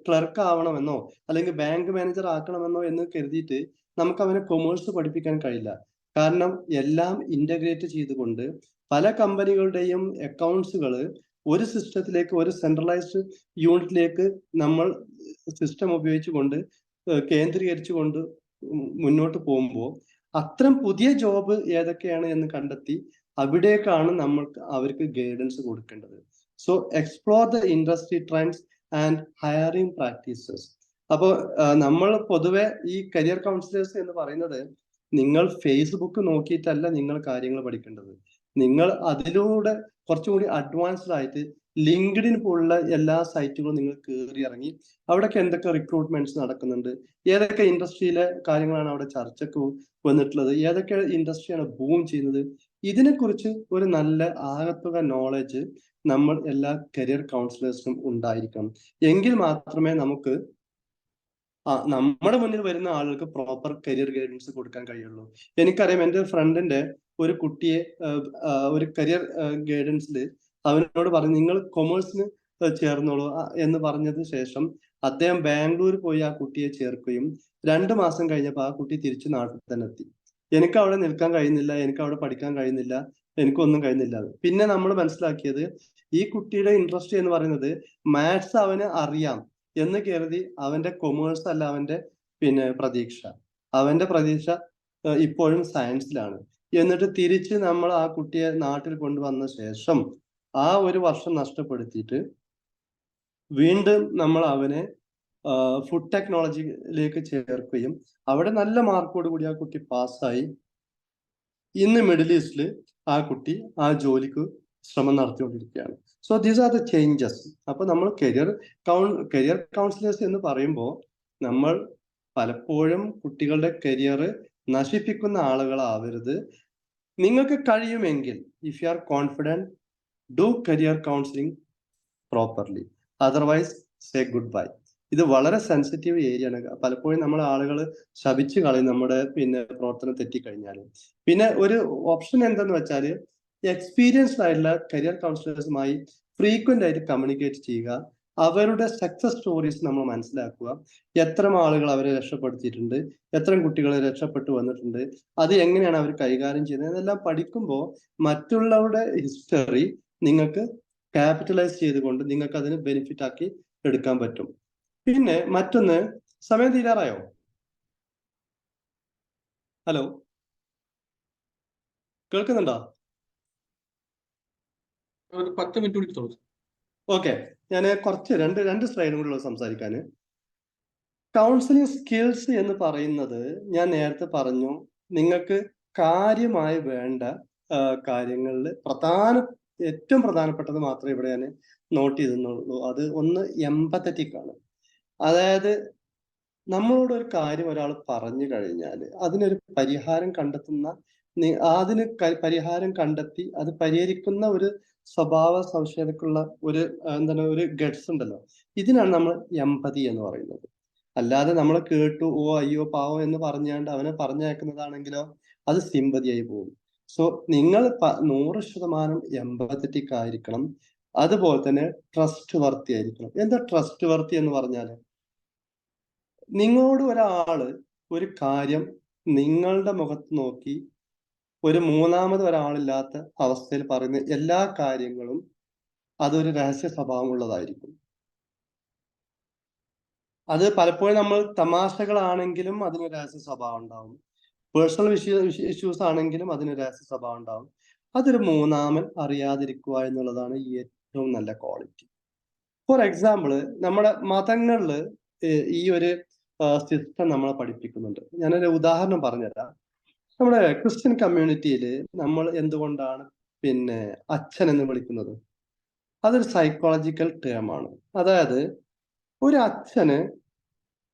ക്ലർക്ക് ആവണമെന്നോ അല്ലെങ്കിൽ ബാങ്ക് മാനേജർ ആക്കണമെന്നോ എന്ന് കരുതിയിട്ട് നമുക്ക് അവനെ കൊമേഴ്സ് പഠിപ്പിക്കാൻ കഴിയില്ല. കാരണം എല്ലാം ഇന്റഗ്രേറ്റ് ചെയ്തുകൊണ്ട് പല കമ്പനികളുടെയും അക്കൗണ്ട്സുകൾ ഒരു സിസ്റ്റത്തിലേക്ക്, ഒരു സെൻട്രലൈസ്ഡ് യൂണിറ്റിലേക്ക് നമ്മൾ സിസ്റ്റം ഉപയോഗിച്ചുകൊണ്ട് കേന്ദ്രീകരിച്ചുകൊണ്ട് മുന്നോട്ട് പോകുമ്പോൾ അത്തരം പുതിയ ജോബ് ഏതൊക്കെയാണ് എന്ന് കണ്ടെത്തി അവിടേക്കാണ് നമ്മൾക്ക് അവർക്ക് ഗൈഡൻസ് കൊടുക്കേണ്ടത്. So explore the industry trends and hiring practices. അപ്പോൾ നമ്മൾ പൊതുവെ ഈ കരിയർ കൗൺസിലേഴ്സ് എന്ന് പറയുന്നത് നിങ്ങൾ ഫേസ്ബുക്ക് നോക്കിയിട്ടല്ല നിങ്ങൾ കാര്യങ്ങൾ പഠിക്കേണ്ടത്. നിങ്ങൾ അതിലൂടെ കുറച്ചുകൂടി അഡ്വാൻസ്ഡ് ആയിട്ട് ലിങ്ക്ഡിൻ പോലുള്ള എല്ലാ സൈറ്റുകളും നിങ്ങൾ കയറി ഇറങ്ങി അവിടെയൊക്കെ എന്തൊക്കെ റിക്രൂട്ട്മെന്റ്സ് നടക്കുന്നുണ്ട്, ഏതൊക്കെ ഇൻഡസ്ട്രിയിലെ കാര്യങ്ങളാണ് അവിടെ ചർച്ചക്ക് വന്നിട്ടുള്ളത്, ഏതൊക്കെ ഇൻഡസ്ട്രിയാണ് ബൂം ചെയ്യുന്നത്, ഇതിനെക്കുറിച്ച് ഒരു നല്ല ആകത്തുക നോളജ് നമ്മൾ എല്ലാ കരിയർ കൗൺസിലേഴ്സിനും ഉണ്ടായിരിക്കണം. എങ്കിൽ മാത്രമേ നമുക്ക് നമ്മുടെ മുന്നിൽ വരുന്ന ആളുകൾക്ക് പ്രോപ്പർ കരിയർ ഗൈഡൻസ് കൊടുക്കാൻ കഴിയുള്ളൂ. എനിക്കറിയാം, എൻ്റെ ഫ്രണ്ടിന്റെ ഒരു കുട്ടിയെ ഒരു കരിയർ ഗൈഡൻസിൽ അവനോട് പറഞ്ഞു നിങ്ങൾ കൊമേഴ്സിന് ചേർന്നോളൂ എന്ന് പറഞ്ഞതിന് ശേഷം അദ്ദേഹം ബാംഗ്ലൂർ പോയി ആ കുട്ടിയെ ചേർക്കുകയും 2 മാസം കഴിഞ്ഞപ്പോൾ ആ കുട്ടി തിരിച്ചു നാട്ടിൽ തന്നെ എത്തി. എനിക്ക് അവിടെ നിൽക്കാൻ കഴിയുന്നില്ല, എനിക്ക് അവിടെ പഠിക്കാൻ കഴിയുന്നില്ല, എനിക്കൊന്നും കഴിയുന്നില്ല. പിന്നെ നമ്മൾ മനസ്സിലാക്കിയത് ഈ കുട്ടിയുടെ ഇൻട്രസ്റ്റ് എന്ന് പറയുന്നത് മാത്സ് അവന് അറിയാം എന്ന് കരുതി അവന്റെ കൊമേഴ്സ് അല്ല അവന്റെ പിന്നെ പ്രതീക്ഷ. അവന്റെ പ്രതീക്ഷ ഇപ്പോഴും സയൻസിലാണ്. എന്നിട്ട് തിരിച്ച് നമ്മൾ ആ കുട്ടിയെ നാട്ടിൽ കൊണ്ടുവന്ന ശേഷം ആ ഒരു വർഷം നഷ്ടപ്പെടുത്തിയിട്ട് വീണ്ടും നമ്മൾ അവനെ ഫുഡ് ടെക്നോളജിയിലേക്ക് ചേർക്കുകയും അവിടെ നല്ല മാർക്കോട് കൂടി ആ കുട്ടി പാസ്സായി ഇന്ന് മിഡിൽ ഈസ്റ്റിൽ ആ കുട്ടി ആ ജോലിക്ക് ശ്രമം നടത്തിക്കൊണ്ടിരിക്കുകയാണ്. So these are the changes. അപ്പൊ നമ്മൾ കരിയർ കൗൺസിലേഴ്സ് എന്ന് പറയുമ്പോൾ നമ്മൾ പലപ്പോഴും കുട്ടികളുടെ കരിയർ നശിപ്പിക്കുന്ന ആളുകളാവരുത്. നിങ്ങൾക്ക് കഴിയുമെങ്കിൽ if you are confident do career counselling properly, otherwise say good bye. ഇത് വളരെ സെൻസിറ്റീവ് ഏരിയ ആണ്. പലപ്പോഴും നമ്മൾ ആളുകൾ ശപിച്ചു കളയും നമ്മുടെ പിന്നെ പ്രവർത്തനം തെറ്റിക്കഴിഞ്ഞാൽ. പിന്നെ ഒരു ഓപ്ഷൻ എന്തെന്ന് വെച്ചാൽ എക്സ്പീരിയൻസ്ഡ് ആയിട്ടുള്ള കരിയർ കൗൺസിലേഴ്സുമായി ഫ്രീക്വന്റ് ആയിട്ട് കമ്മ്യൂണിക്കേറ്റ് ചെയ്യുക, അവരുടെ സക്സസ് സ്റ്റോറീസ് നമ്മൾ മനസ്സിലാക്കുക, എത്ര ആളുകൾ അവരെ രക്ഷപ്പെടുത്തിയിട്ടുണ്ട്, എത്ര കുട്ടികളെ രക്ഷപ്പെട്ടു വന്നിട്ടുണ്ട്, അത് എങ്ങനെയാണ് അവർ കൈകാര്യം ചെയ്യുന്നത്, ഇതെല്ലാം പഠിക്കുമ്പോൾ മറ്റുള്ളവരുടെ ഹിസ്റ്ററി നിങ്ങൾക്ക് ക്യാപിറ്റലൈസ് ചെയ്തുകൊണ്ട് നിങ്ങൾക്ക് അതിന് ബെനിഫിറ്റ് ആക്കി എടുക്കാൻ പറ്റും. പിന്നെ മറ്റൊന്ന്, സമയം തീരാറായോ? ഹലോ, കേൾക്കുന്നുണ്ടോ? ഒരു 10 മിനിറ്റ് കൂടി തോന്നും. ഓക്കെ, ഞാൻ കുറച്ച് രണ്ട് സ്ലൈഡും കൂടി സംസാരിക്കാൻ. കൗൺസിലിംഗ് സ്കിൽസ് എന്ന് പറയുന്നത് ഞാൻ നേരത്തെ പറഞ്ഞു, നിങ്ങൾക്ക് കാര്യമായി വേണ്ട കാര്യങ്ങളിൽ ഏറ്റവും പ്രധാനപ്പെട്ടത് മാത്രമേ ഇവിടെ ഞാൻ നോട്ട് ചെയ്തെന്നുള്ളൂ. അത് ഒന്ന് എംപത്തറ്റിക് ആണ്. അതായത് നമ്മളോട് ഒരു കാര്യം ഒരാൾ പറഞ്ഞു കഴിഞ്ഞാൽ അതിനൊരു പരിഹാരം പരിഹാരം കണ്ടെത്തി അത് പരിഹരിക്കുന്ന ഒരു സ്വഭാവ സവിശേഷതക്കുള്ള ഒരു ഗട്സ് ഉണ്ടല്ലോ, ഇതിനാണ് നമ്മൾ എംപതി എന്ന് പറയുന്നത്. അല്ലാതെ നമ്മൾ കേട്ടു ഓ അയ്യോ പാവം എന്ന് പറഞ്ഞാണ്ട് അവനെ പറഞ്ഞയക്കുന്നതാണെങ്കിലോ അത് സിമ്പതിയായി പോകും. സോ നിങ്ങൾ 100% എംപത്തറ്റിക് ആയിരിക്കണം. അതുപോലെ തന്നെ ട്രസ്റ്റ് വർത്തി ആയിരിക്കണം. എന്താ ട്രസ്റ്റ് വർത്തി എന്ന് പറഞ്ഞാൽ, നിങ്ങളോട് ഒരാള് ഒരു കാര്യം നിങ്ങളുടെ മുഖത്ത് നോക്കി ഒരു മൂന്നാമത് ഒരാളില്ലാത്ത അവസ്ഥയിൽ പറയുന്ന എല്ലാ കാര്യങ്ങളും അതൊരു രഹസ്യ സ്വഭാവമുള്ളതായിരിക്കും. അത് പലപ്പോഴും നമ്മൾ തമാശകളാണെങ്കിലും അതിന് രഹസ്യ സ്വഭാവം ഉണ്ടാവും. പേഴ്സണൽ ഇഷ്യൂസ് ആണെങ്കിലും അതിന് രഹസ്യ സ്വഭാവം ഉണ്ടാവും. അതൊരു മൂന്നാമൻ അറിയാതിരിക്കുക എന്നുള്ളതാണ് ഏറ്റവും നല്ല ക്വാളിറ്റി. ഫോർ എക്സാമ്പിൾ, നമ്മുടെ മതങ്ങളില് ഈ ഒരു സിസ്റ്റം നമ്മളെ പഠിപ്പിക്കുന്നുണ്ട്. ഞാനൊരു ഉദാഹരണം പറഞ്ഞുതരാം. നമ്മുടെ ക്രിസ്ത്യൻ കമ്മ്യൂണിറ്റിയിൽ നമ്മൾ എന്തുകൊണ്ടാണ് പിന്നെ അച്ഛൻ എന്ന് വിളിക്കുന്നത്? അതൊരു സൈക്കോളജിക്കൽ ടേം ആണ്. അതായത് ഒരു അച്ഛന്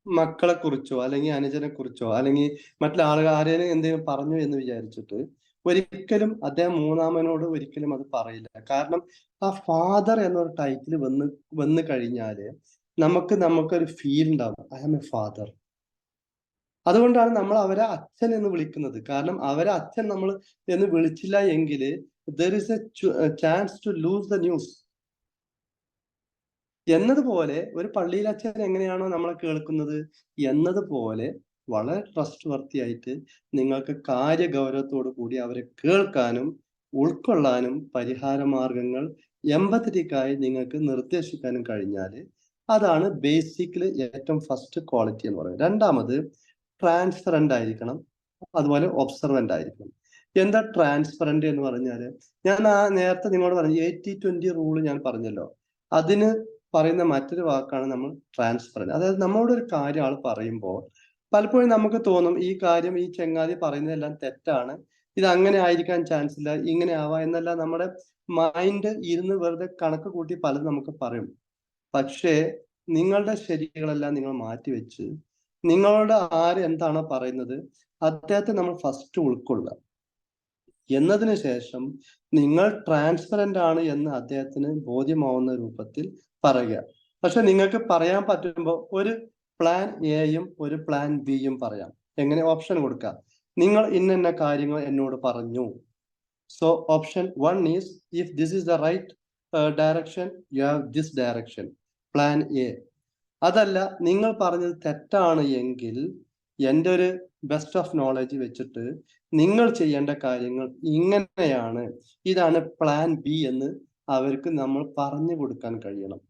മക്കളെ കുറിച്ചോ അല്ലെങ്കിൽ അനുജനെ കുറിച്ചോ അല്ലെങ്കിൽ മറ്റുള്ള ആളുകൾ ആരെങ്കിലും എന്തെങ്കിലും പറഞ്ഞു എന്ന് വിചാരിച്ചിട്ട് ഒരിക്കലും അദ്ദേഹം മൂന്നാമനോട് ഒരിക്കലും അത് പറയില്ല. കാരണം ആ ഫാദർ എന്നൊരു ടൈറ്റിൽ വന്നു കഴിഞ്ഞാല് നമുക്കൊരു ഫീൽ ഉണ്ടാവും, ഐ ആം എ ഫാദർ. അതുകൊണ്ടാണ് നമ്മൾ അവരെ അച്ഛൻ എന്ന് വിളിക്കുന്നത്. കാരണം അവരെ അച്ഛൻ നമ്മൾ എന്ന് വിളിച്ചില്ല എങ്കിൽ there is a chance to lose the news. എന്നതുപോലെ ഒരു പള്ളിയിൽ അച്ഛൻ എങ്ങനെയാണോ നമ്മളെ കേൾക്കുന്നത് എന്നതുപോലെ വളരെ ട്രസ്റ്റ് വർത്തിയായിട്ട് നിങ്ങൾക്ക് കാര്യഗൗരവത്തോടു കൂടി അവരെ കേൾക്കാനും ഉൾക്കൊള്ളാനും പരിഹാര മാർഗങ്ങൾ എമ്പത്തറ്റിക്കായി നിങ്ങൾക്ക് നിർദ്ദേശിക്കാനും കഴിഞ്ഞാൽ അതാണ് ബേസിക്കലി ഏറ്റവും ഫസ്റ്റ് ക്വാളിറ്റി എന്ന് പറയുന്നത്. രണ്ടാമത് ട്രാൻസ്പെറന്റ് ആയിരിക്കണം, അതുപോലെ ഒബ്സർവന്റ് ആയിരിക്കണം. എന്താ ട്രാൻസ്പെറന്റ് എന്ന് പറഞ്ഞാല്, ഞാൻ നേരത്തെ നിങ്ങളോട് പറഞ്ഞു 80-20 റൂള് ഞാൻ പറഞ്ഞല്ലോ. അതിന് പറയുന്ന മറ്റൊരു വാക്കാണ് നമ്മൾ ട്രാൻസ്പെറന്റ്. അതായത് നമ്മളോട് ഒരു കാര്യം ആൾ പറയുമ്പോൾ പലപ്പോഴും നമുക്ക് തോന്നും ഈ കാര്യം ഈ ചങ്ങാതി പറയുന്നതെല്ലാം തെറ്റാണ്, ഇത് അങ്ങനെ ആയിരിക്കാൻ ചാൻസ് ഇല്ല, ഇങ്ങനെ ആവാം എന്നെല്ലാം നമ്മുടെ മൈൻഡ് ഇരുന്ന് വെറുതെ കണക്ക് കൂട്ടി പലതും നമുക്ക് പറയും. പക്ഷേ നിങ്ങളുടെ ശരികളെല്ലാം നിങ്ങൾ മാറ്റിവെച്ച് നിങ്ങളോട് ആര് എന്താണോ പറയുന്നത് അദ്ദേഹത്തെ നമ്മൾ ഫസ്റ്റ് ഉൾക്കൊള്ളുക. എന്നതിന് ശേഷം നിങ്ങൾ ട്രാൻസ്പെറന്റ് ആണ് എന്ന് അദ്ദേഹത്തിന് ബോധ്യമാവുന്ന രൂപത്തിൽ പറയുക. പക്ഷെ നിങ്ങൾക്ക് പറയാൻ പറ്റുമ്പോൾ ഒരു പ്ലാൻ എയും ഒരു പ്ലാൻ ബിയും പറയാം. എങ്ങനെ? ഓപ്ഷൻ കൊടുക്കാം. നിങ്ങൾ ഇന്ന കാര്യങ്ങൾ എന്നോട് പറഞ്ഞു. So option 1 is if this is the right direction you have this direction, plan A. അതല്ല, നിങ്ങൾ പറഞ്ഞത് തെറ്റാണ് എങ്കിൽ എൻ്റെ ഒരു ബെസ്റ്റ് ഓഫ് നോളജ് വെച്ചിട്ട് നിങ്ങൾ ചെയ്യേണ്ട കാര്യങ്ങൾ ഇങ്ങനെയാണ്, ഇതാണ് പ്ലാൻ ബി എന്ന് അവർക്ക് നമ്മൾ പറഞ്ഞു കൊടുക്കാൻ കഴിയണം.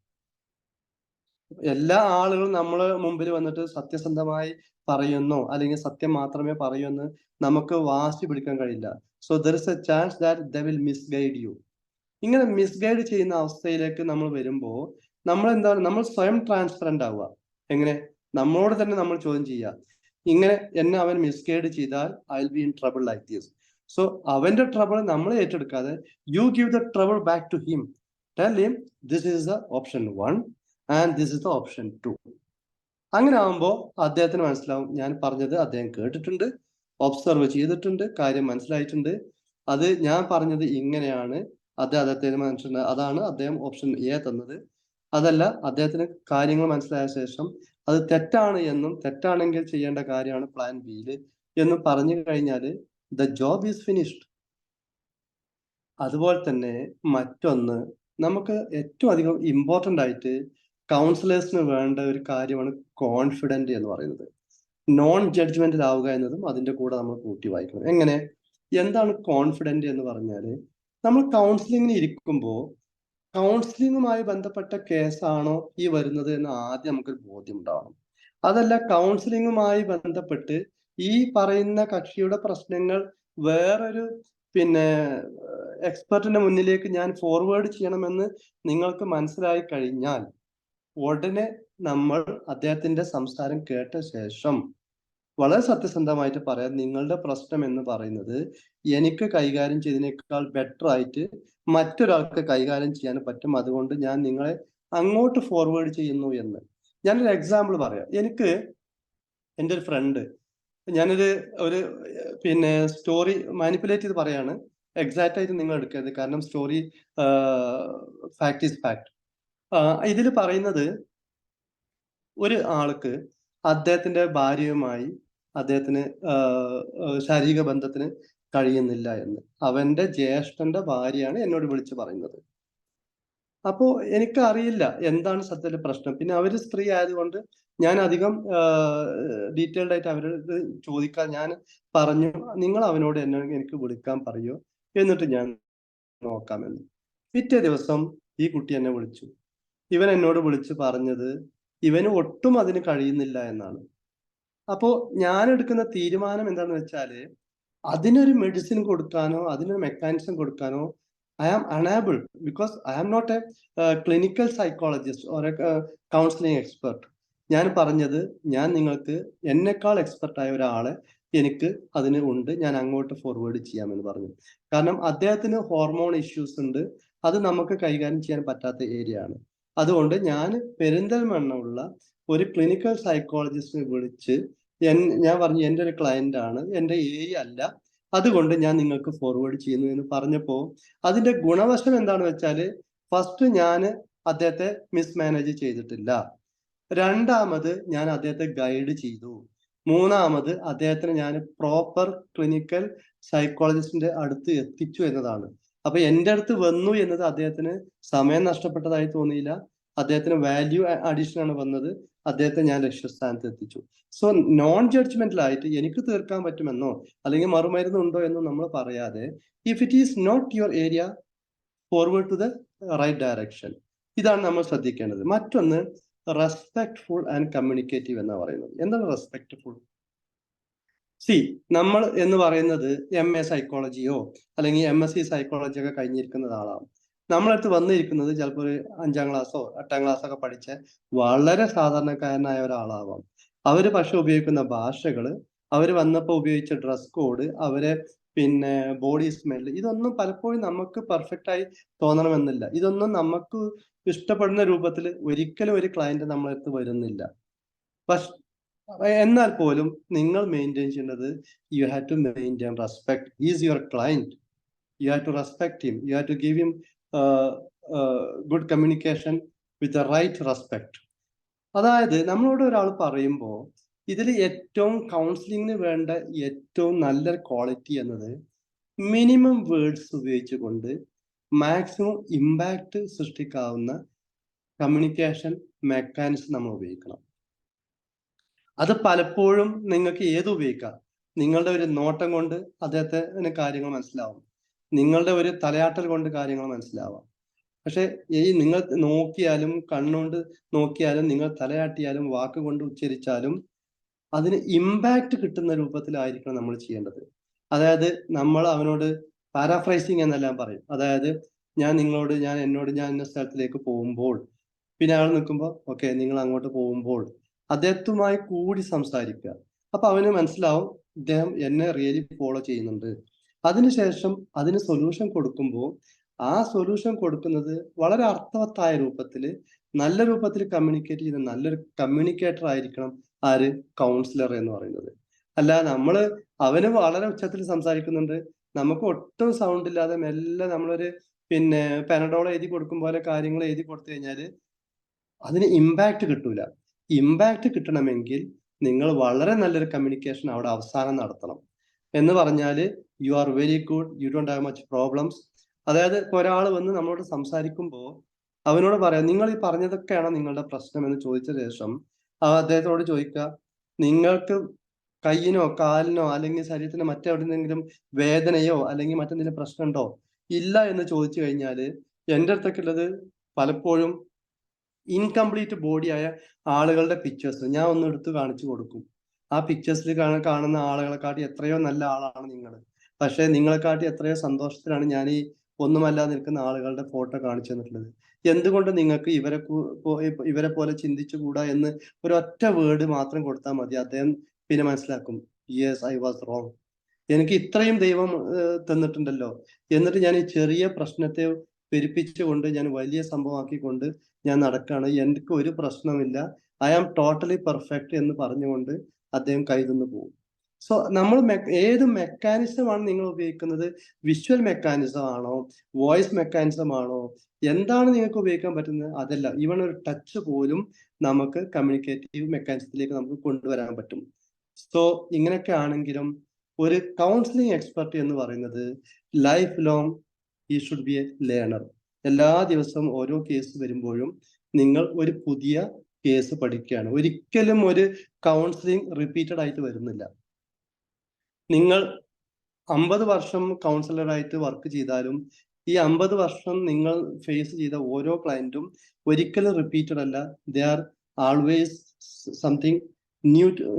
എല്ലാ ആളുകളും നമ്മളെ മുമ്പിൽ വന്നിട്ട് സത്യസന്ധമായി പറയുന്നോ അല്ലെങ്കിൽ സത്യം മാത്രമേ പറയൂ എന്ന് നമുക്ക് വാശി പിടിക്കാൻ കഴിയില്ല. So there is a chance that they will misguide you. ഇങ്ങനെ മിസ്ഗൈഡ് ചെയ്യുന്ന അവസ്ഥയിലേക്ക് നമ്മൾ വരുമ്പോൾ നമ്മൾ സ്വയം ട്രാൻസ്പെറന്റ് ആവുക. എങ്ങനെ? നമ്മളോട് തന്നെ നമ്മൾ ചോദ്യം ചെയ്യുക, ഇങ്ങനെ എന്നെ അവൻ മിസ്ഗൈഡ് ചെയ്താൽ I will be in trouble like this. So അവന്റെ ട്രബിൾ നമ്മൾ ഏറ്റെടുക്കാതെ you give the trouble back to him. Tell him this is the option 1 and this is the option 2. അങ്ങനെ ആവുമ്പോൾ അദ്ദേഹത്തിന് മനസ്സിലാവും ഞാൻ പറഞ്ഞത് അദ്ദേഹം കേട്ടിട്ടുണ്ട്, ഒബ്സർവ് ചെയ്തിട്ടുണ്ട്, കാര്യം മനസ്സിലായിട്ടുണ്ട്, അത് ഞാൻ പറഞ്ഞത് ഇങ്ങനെയാണ്, അദ്ദേഹത്തിന് മനസ്സിലായി, അതാണ് അദ്ദേഹം ഓപ്ഷൻ എ തന്നത്. അതല്ല, അദ്ദേഹത്തിന് കാര്യങ്ങൾ മനസ്സിലായ ശേഷം അത് തെറ്റാണ് എന്നും തെറ്റാണെങ്കിൽ ചെയ്യേണ്ട കാര്യമാണ് പ്ലാൻ ബിയില് എന്നും പറഞ്ഞു കഴിഞ്ഞാൽ ദ ജോബ് ഈസ് ഫിനിഷ്ഡ്. അതുപോലെ തന്നെ മറ്റൊന്ന്, നമുക്ക് ഏറ്റവും അധികം ഇമ്പോർട്ടന്റ് ആയിട്ട് കൗൺസിലേഴ്സിന് വേണ്ട ഒരു കാര്യമാണ് കോൺഫിഡന്റ് എന്ന് പറയുന്നത്. നോൺ ജഡ്ജ്മെന്റൽ ആവുക എന്നതും അതിന്റെ കൂടെ നമ്മൾ കൂട്ടി വായിക്കണം. എങ്ങനെ? എന്താണ് കോൺഫിഡന്റ് എന്ന് പറഞ്ഞാൽ, നമ്മൾ കൗൺസിലിങ്ങിന് ഇരിക്കുമ്പോൾ കൗൺസിലിങ്ങുമായി ബന്ധപ്പെട്ട കേസാണോ ഈ വരുന്നത് എന്ന് ആദ്യം നമുക്കൊരു ബോധ്യം ഉണ്ടാവണം. അതല്ല, കൗൺസിലിങ്ങുമായി ബന്ധപ്പെട്ട് ഈ പറയുന്ന കക്ഷിയുടെ പ്രശ്നങ്ങൾ വേറൊരു പിന്നെ എക്സ്പെർട്ടിന്റെ മുന്നിലേക്ക് ഞാൻ ഫോർവേഡ് ചെയ്യണമെന്ന് നിങ്ങൾക്ക് മനസ്സിലായി കഴിഞ്ഞാൽ ഉടനെ നമ്മൾ അദ്ദേഹത്തിന്റെ സംസാരം കേട്ട ശേഷം വളരെ സത്യസന്ധമായിട്ട് പറയാം, നിങ്ങളുടെ പ്രശ്നം എന്ന് പറയുന്നത് എനിക്ക് കൈകാര്യം ചെയ്തതിനേക്കാൾ ബെറ്റർ ആയിട്ട് മറ്റൊരാൾക്ക് കൈകാര്യം ചെയ്യാൻ പറ്റും, അതുകൊണ്ട് ഞാൻ നിങ്ങളെ അങ്ങോട്ട് ഫോർവേഡ് ചെയ്യുന്നു എന്ന്. ഞാനൊരു എക്സാമ്പിൾ പറയാം. എനിക്ക് എൻ്റെ ഒരു ഫ്രണ്ട്, ഞാനൊരു ഒരു പിന്നെ സ്റ്റോറി മാനിപ്പുലേറ്റ് ചെയ്ത് പറയാണ്, എക്സാക്റ്റ് ആയിട്ട് നിങ്ങൾ എടുക്കരുത്, കാരണം സ്റ്റോറി ഫാക്ട് ഈസ് ഫാക്ട്. ഇതിൽ പറയുന്നത് ഒരു ആൾക്ക് അദ്ദേഹത്തിന്റെ ഭാര്യയുമായി അദ്ദേഹത്തിന് ശാരീരിക ബന്ധത്തിന് കഴിയുന്നില്ല എന്ന് അവന്റെ ജ്യേഷ്ഠന്റെ ഭാര്യയാണ് എന്നോട് വിളിച്ചു പറയുന്നത്. അപ്പോ എനിക്ക് അറിയില്ല എന്താണ് സത്യത്തിലെ പ്രശ്നം. പിന്നെ അവര് സ്ത്രീ ആയതുകൊണ്ട് ഞാൻ അധികം ഡീറ്റെയിൽഡ് ആയിട്ട് അവരോട് ചോദിക്കാൻ ഞാൻ പറഞ്ഞു, നിങ്ങൾ അവനോട് എനിക്ക് വിളിക്കാൻ പറയൂ, എന്നിട്ട് ഞാൻ നോക്കാമെന്ന്. പിറ്റേ ദിവസം ഈ കുട്ടി എന്നെ വിളിച്ചു. ഇവൻ എന്നോട് വിളിച്ച് പറഞ്ഞത് ഇവന് ഒട്ടും അതിന് കഴിയുന്നില്ല എന്നാണ്. അപ്പോ ഞാൻ എടുക്കുന്ന തീരുമാനം എന്താണെന്ന് വെച്ചാല്, അതിനൊരു മെഡിസിൻ കൊടുക്കാനോ അതിനൊരു മെക്കാനിസം കൊടുക്കാനോ I am unable, because I am not a clinical psychologist or a counselling expert. ഞാൻ പറഞ്ഞത്, ഞാൻ നിങ്ങൾക്ക് എന്നെക്കാൾ എക്സ്പെർട്ട് ആയ ഒരാളെ എനിക്ക് അതിന് ഉണ്ട്, ഞാൻ അങ്ങോട്ട് ഫോർവേഡ് ചെയ്യാമെന്ന് പറഞ്ഞു. കാരണം അദ്ദേഹത്തിന് ഹോർമോൺ ഇഷ്യൂസ് ഉണ്ട്, അത് നമുക്ക് കൈകാര്യം ചെയ്യാൻ പറ്റാത്ത ഏരിയ ആണ്. അതുകൊണ്ട് ഞാൻ പെരിന്തൽമണ്ണ ഉള്ള ഒരു ക്ലിനിക്കൽ സൈക്കോളജിസ്റ്റിനെ വിളിച്ച് ഞാൻ പറഞ്ഞു എൻ്റെ ഒരു ക്ലയന്റ് ആണ്, എൻ്റെ ഏരിയ അല്ല, അതുകൊണ്ട് ഞാൻ നിങ്ങൾക്ക് ഫോർവേഡ് ചെയ്യുന്നു എന്ന് പറഞ്ഞപ്പോൾ അതിന്റെ ഗുണവശം എന്താണെന്ന് വെച്ചാല്, ഫസ്റ്റ് ഞാൻ അദ്ദേഹത്തെ മിസ്മാനേജ് ചെയ്തിട്ടില്ല, രണ്ടാമത് ഞാൻ അദ്ദേഹത്തെ ഗൈഡ് ചെയ്തു, മൂന്നാമത് അദ്ദേഹത്തിന് ഞാൻ പ്രോപ്പർ ക്ലിനിക്കൽ സൈക്കോളജിസ്റ്റിന്റെ അടുത്ത് എത്തിച്ചു എന്നതാണ്. അപ്പൊ എൻ്റെ അടുത്ത് വന്നു എന്നത് അദ്ദേഹത്തിന് സമയം നഷ്ടപ്പെട്ടതായി തോന്നിയില്ല, അദ്ദേഹത്തിന് വാല്യൂ അഡീഷൻ ആണ് വന്നത്, അദ്ദേഹത്തെ ഞാൻ ലക്ഷ്യസ്ഥാനത്ത് എത്തിച്ചു. സോ നോൺ ജഡ്ജ്മെന്റൽ ആയിട്ട് എനിക്ക് തീർക്കാൻ പറ്റുമെന്നോ അല്ലെങ്കിൽ മറുമരുന്ന് ഉണ്ടോ എന്നോ നമ്മൾ പറയാതെ, if it is not your area, forward to the right direction. ഇതാണ് നമ്മൾ ശ്രദ്ധിക്കേണ്ടത്. മറ്റൊന്ന് റെസ്പെക്ട്ഫുൾ ആൻഡ് കമ്മ്യൂണിക്കേറ്റീവ് എന്നാ പറയുന്നത്. എന്താണ് റെസ്പെക്ട്ഫുൾ? സി, നമ്മൾ എന്ന് പറയുന്നത് MA സൈക്കോളജിയോ അല്ലെങ്കിൽ MSc സൈക്കോളജി ഒക്കെ കഴിഞ്ഞിരിക്കുന്ന ആളാണ്. നമ്മളടുത്ത് വന്നിരിക്കുന്നത് ചിലപ്പോൾ ഒരു 5ാം ക്ലാസ്സോ 8ാം ക്ലാസ്സോ ഒക്കെ പഠിച്ച വളരെ സാധാരണക്കാരനായ ഒരാളാവാം. അവര് പക്ഷെ ഉപയോഗിക്കുന്ന ഭാഷകള്, അവര് വന്നപ്പോൾ ഉപയോഗിച്ച ഡ്രസ് കോഡ്, അവരെ പിന്നെ ബോഡി സ്മെല്ല്, ഇതൊന്നും പലപ്പോഴും നമുക്ക് പെർഫെക്റ്റ് ആയി തോന്നണമെന്നില്ല. ഇതൊന്നും നമുക്ക് ഇഷ്ടപ്പെടുന്ന രൂപത്തിൽ ഒരിക്കലും ഒരു ക്ലയന്റ് നമ്മളടുത്ത് വരുന്നില്ല. പക്ഷെ എന്നാൽ പോലും നിങ്ങൾ മെയിൻറ്റെയിൻ ചെയ്യേണ്ടത്, you have to maintain respect. Is your client, you have to respect him, you have to give him good communication with a right respect. അതായത് നമ്മളോട് ഒരാൾ പറയുമ്പോൾ ഇതിൽ ഏറ്റവും കൗൺസിലിങ്ങിന് വേണ്ട ഏറ്റവും നല്ലൊരു ക്വാളിറ്റി എന്നത് മിനിമം വേർഡ്സ് ഉപയോഗിച്ചുകൊണ്ട് മാക്സിമം ഇമ്പാക്ട് സൃഷ്ടിക്കാവുന്ന കമ്മ്യൂണിക്കേഷൻ മെക്കാനിസം നമ്മൾ ഉപയോഗിക്കണം. അത് പലപ്പോഴും നിങ്ങൾക്ക് ഏത് ഉപയോഗിക്കാം. നിങ്ങളുടെ ഒരു നോട്ടം കൊണ്ട് അദ്ദേഹത്തിന് കാര്യങ്ങൾ മനസ്സിലാവും, നിങ്ങളുടെ ഒരു തലയാട്ടൽ കൊണ്ട് കാര്യങ്ങൾ മനസ്സിലാവാം. പക്ഷെ ഈ നിങ്ങൾ നോക്കിയാലും കണ്ണുകൊണ്ട് നോക്കിയാലും നിങ്ങൾ തലയാട്ടിയാലും വാക്കുകൊണ്ട് ഉച്ചരിച്ചാലും അതിന് ഇമ്പാക്ട് കിട്ടുന്ന രൂപത്തിലായിരിക്കണം നമ്മൾ ചെയ്യേണ്ടത്. അതായത് നമ്മൾ അവനോട് പാരാഫ്രൈസിങ് എന്നെല്ലാം പറയും. അതായത് ഞാൻ ഇന്ന സ്ഥലത്തിലേക്ക് പോകുമ്പോൾ, പിന്നെ അയാൾ നിൽക്കുമ്പോൾ ഓക്കെ നിങ്ങൾ അങ്ങോട്ട് പോകുമ്പോൾ അദ്ദേഹത്തുമായി കൂടി സംസാരിക്കുക. അപ്പൊ അവന് മനസ്സിലാവും ഇദ്ദേഹം എന്നെ റിയലി ഫോളോ ചെയ്യുന്നുണ്ട്. അതിനുശേഷം അതിന് സൊല്യൂഷൻ കൊടുക്കുമ്പോൾ ആ സൊല്യൂഷൻ കൊടുക്കുന്നത് വളരെ അർത്ഥവത്തായ രൂപത്തിൽ, നല്ല രൂപത്തിൽ കമ്മ്യൂണിക്കേറ്റ് ചെയ്യുന്ന നല്ലൊരു കമ്മ്യൂണിക്കേറ്റർ ആയിരിക്കണം ആര്? കൗൺസിലർ എന്ന് പറയുന്നത്. അല്ല നമ്മള് അവന് വളരെ ഉച്ചത്തിൽ സംസാരിക്കുന്നുണ്ട്, നമുക്ക് ഒട്ടും സൗണ്ട് ഇല്ലാതെ മെല്ലെ നമ്മളൊരു പിന്നെ പെനഡോൾ എഴുതി കൊടുക്കും പോലെ കാര്യങ്ങൾ എഴുതി കൊടുത്തു കഴിഞ്ഞാല് അതിന് ഇമ്പാക്ട് കിട്ടൂല. ഇമ്പാക്ട് കിട്ടണമെങ്കിൽ നിങ്ങൾ വളരെ നല്ലൊരു കമ്മ്യൂണിക്കേഷൻ അവിടെ അവസാനം നടത്തണം. എന്ന് പറഞ്ഞാല് you are very good, you don't have much problems. അതായത് ഇപ്പൊ ഒരാൾ വന്ന് നമ്മളോട് സംസാരിക്കുമ്പോൾ അവനോട് പറയാം, നിങ്ങൾ ഈ പറഞ്ഞതൊക്കെയാണോ നിങ്ങളുടെ പ്രശ്നം എന്ന് ചോദിച്ച ശേഷം അദ്ദേഹത്തോട് ചോദിക്കുക, നിങ്ങൾക്ക് കയ്യിനോ കാലിനോ അല്ലെങ്കിൽ ശരീരത്തിന് മറ്റെവിടെന്നെങ്കിലും വേദനയോ അല്ലെങ്കിൽ മറ്റെന്തെങ്കിലും പ്രശ്നമുണ്ടോ? ഇല്ല എന്ന് ചോദിച്ചു കഴിഞ്ഞാല് എൻ്റെ അടുത്തൊക്കെ ഉള്ളത് പലപ്പോഴും ഇൻകംപ്ലീറ്റ് ബോഡിയായ ആളുകളുടെ പിക്ചേഴ്സ് ഞാൻ ഒന്ന് എടുത്ത് കാണിച്ചു കൊടുക്കും. ആ പിക്ചേഴ്സിൽ കാണുന്ന ആളുകളെക്കാട്ടി എത്രയോ നല്ല ആളാണ് നിങ്ങൾ, പക്ഷെ നിങ്ങളെക്കാട്ടി എത്രയോ സന്തോഷത്തിലാണ് ഞാൻ ഈ ഒന്നുമല്ലാതെ നിൽക്കുന്ന ആളുകളുടെ ഫോട്ടോ കാണിച്ചു തന്നിട്ടുള്ളത്. എന്തുകൊണ്ട് നിങ്ങൾക്ക് ഇവരെ പോലെ ചിന്തിച്ചുകൂടാ എന്ന് ഒരൊറ്റ വേർഡ് മാത്രം കൊടുത്താൽ മതി, അദ്ദേഹം പിന്നെ മനസ്സിലാക്കും യെസ് ഐ വാസ് റോങ്. എനിക്ക് ഇത്രയും ദൈവം തന്നിട്ടുണ്ടല്ലോ, എന്നിട്ട് ഞാൻ ഈ ചെറിയ പ്രശ്നത്തെ പെരുപ്പിച്ചുകൊണ്ട് ഞാൻ വലിയ സംഭവമാക്കിക്കൊണ്ട് ഞാൻ നടക്കുകയാണ്, എനിക്ക് ഒരു പ്രശ്നമില്ല, ഐ ആം ടോട്ടലി പെർഫെക്റ്റ് എന്ന് പറഞ്ഞുകൊണ്ട് അദ്ദേഹം കൈതന്നു പോകും. സോ നമ്മൾ ഏത് മെക്കാനിസമാണ് നിങ്ങൾ ഉപയോഗിക്കുന്നത്? വിഷ്വൽ മെക്കാനിസം ആണോ, വോയിസ് മെക്കാനിസം ആണോ, എന്താണ് നിങ്ങൾക്ക് ഉപയോഗിക്കാൻ പറ്റുന്നത്? അതല്ല, ഈവൺ ഒരു ടച്ച് പോലും നമുക്ക് കമ്മ്യൂണിക്കേറ്റീവ് മെക്കാനിസത്തിലേക്ക് നമുക്ക് കൊണ്ടുവരാൻ പറ്റും. സോ ഇങ്ങനെയൊക്കെ ആണെങ്കിലും ഒരു കൗൺസിലിംഗ് എക്സ്പെർട്ട് എന്ന് പറയുന്നത് ലൈഫ് ലോങ് ഈ ഷുഡ് ബി എ ലേണർ. എല്ലാ ദിവസവും ഓരോ കേസ് വരുമ്പോഴും നിങ്ങൾ ഒരു പുതിയ കേസ് പഠിക്കുകയാണ്. ഒരിക്കലും ഒരു കൗൺസിലിംഗ് റിപ്പീറ്റഡ് ആയിട്ട് വരുന്നില്ല. നിങ്ങൾ 50 വർഷം കൗൺസിലറായിട്ട് വർക്ക് ചെയ്താലും ഈ 50 വർഷം നിങ്ങൾ ഫേസ് ചെയ്ത ഓരോ ക്ലയന്റും ഒരിക്കലും റിപ്പീറ്റഡ് അല്ല. They are always something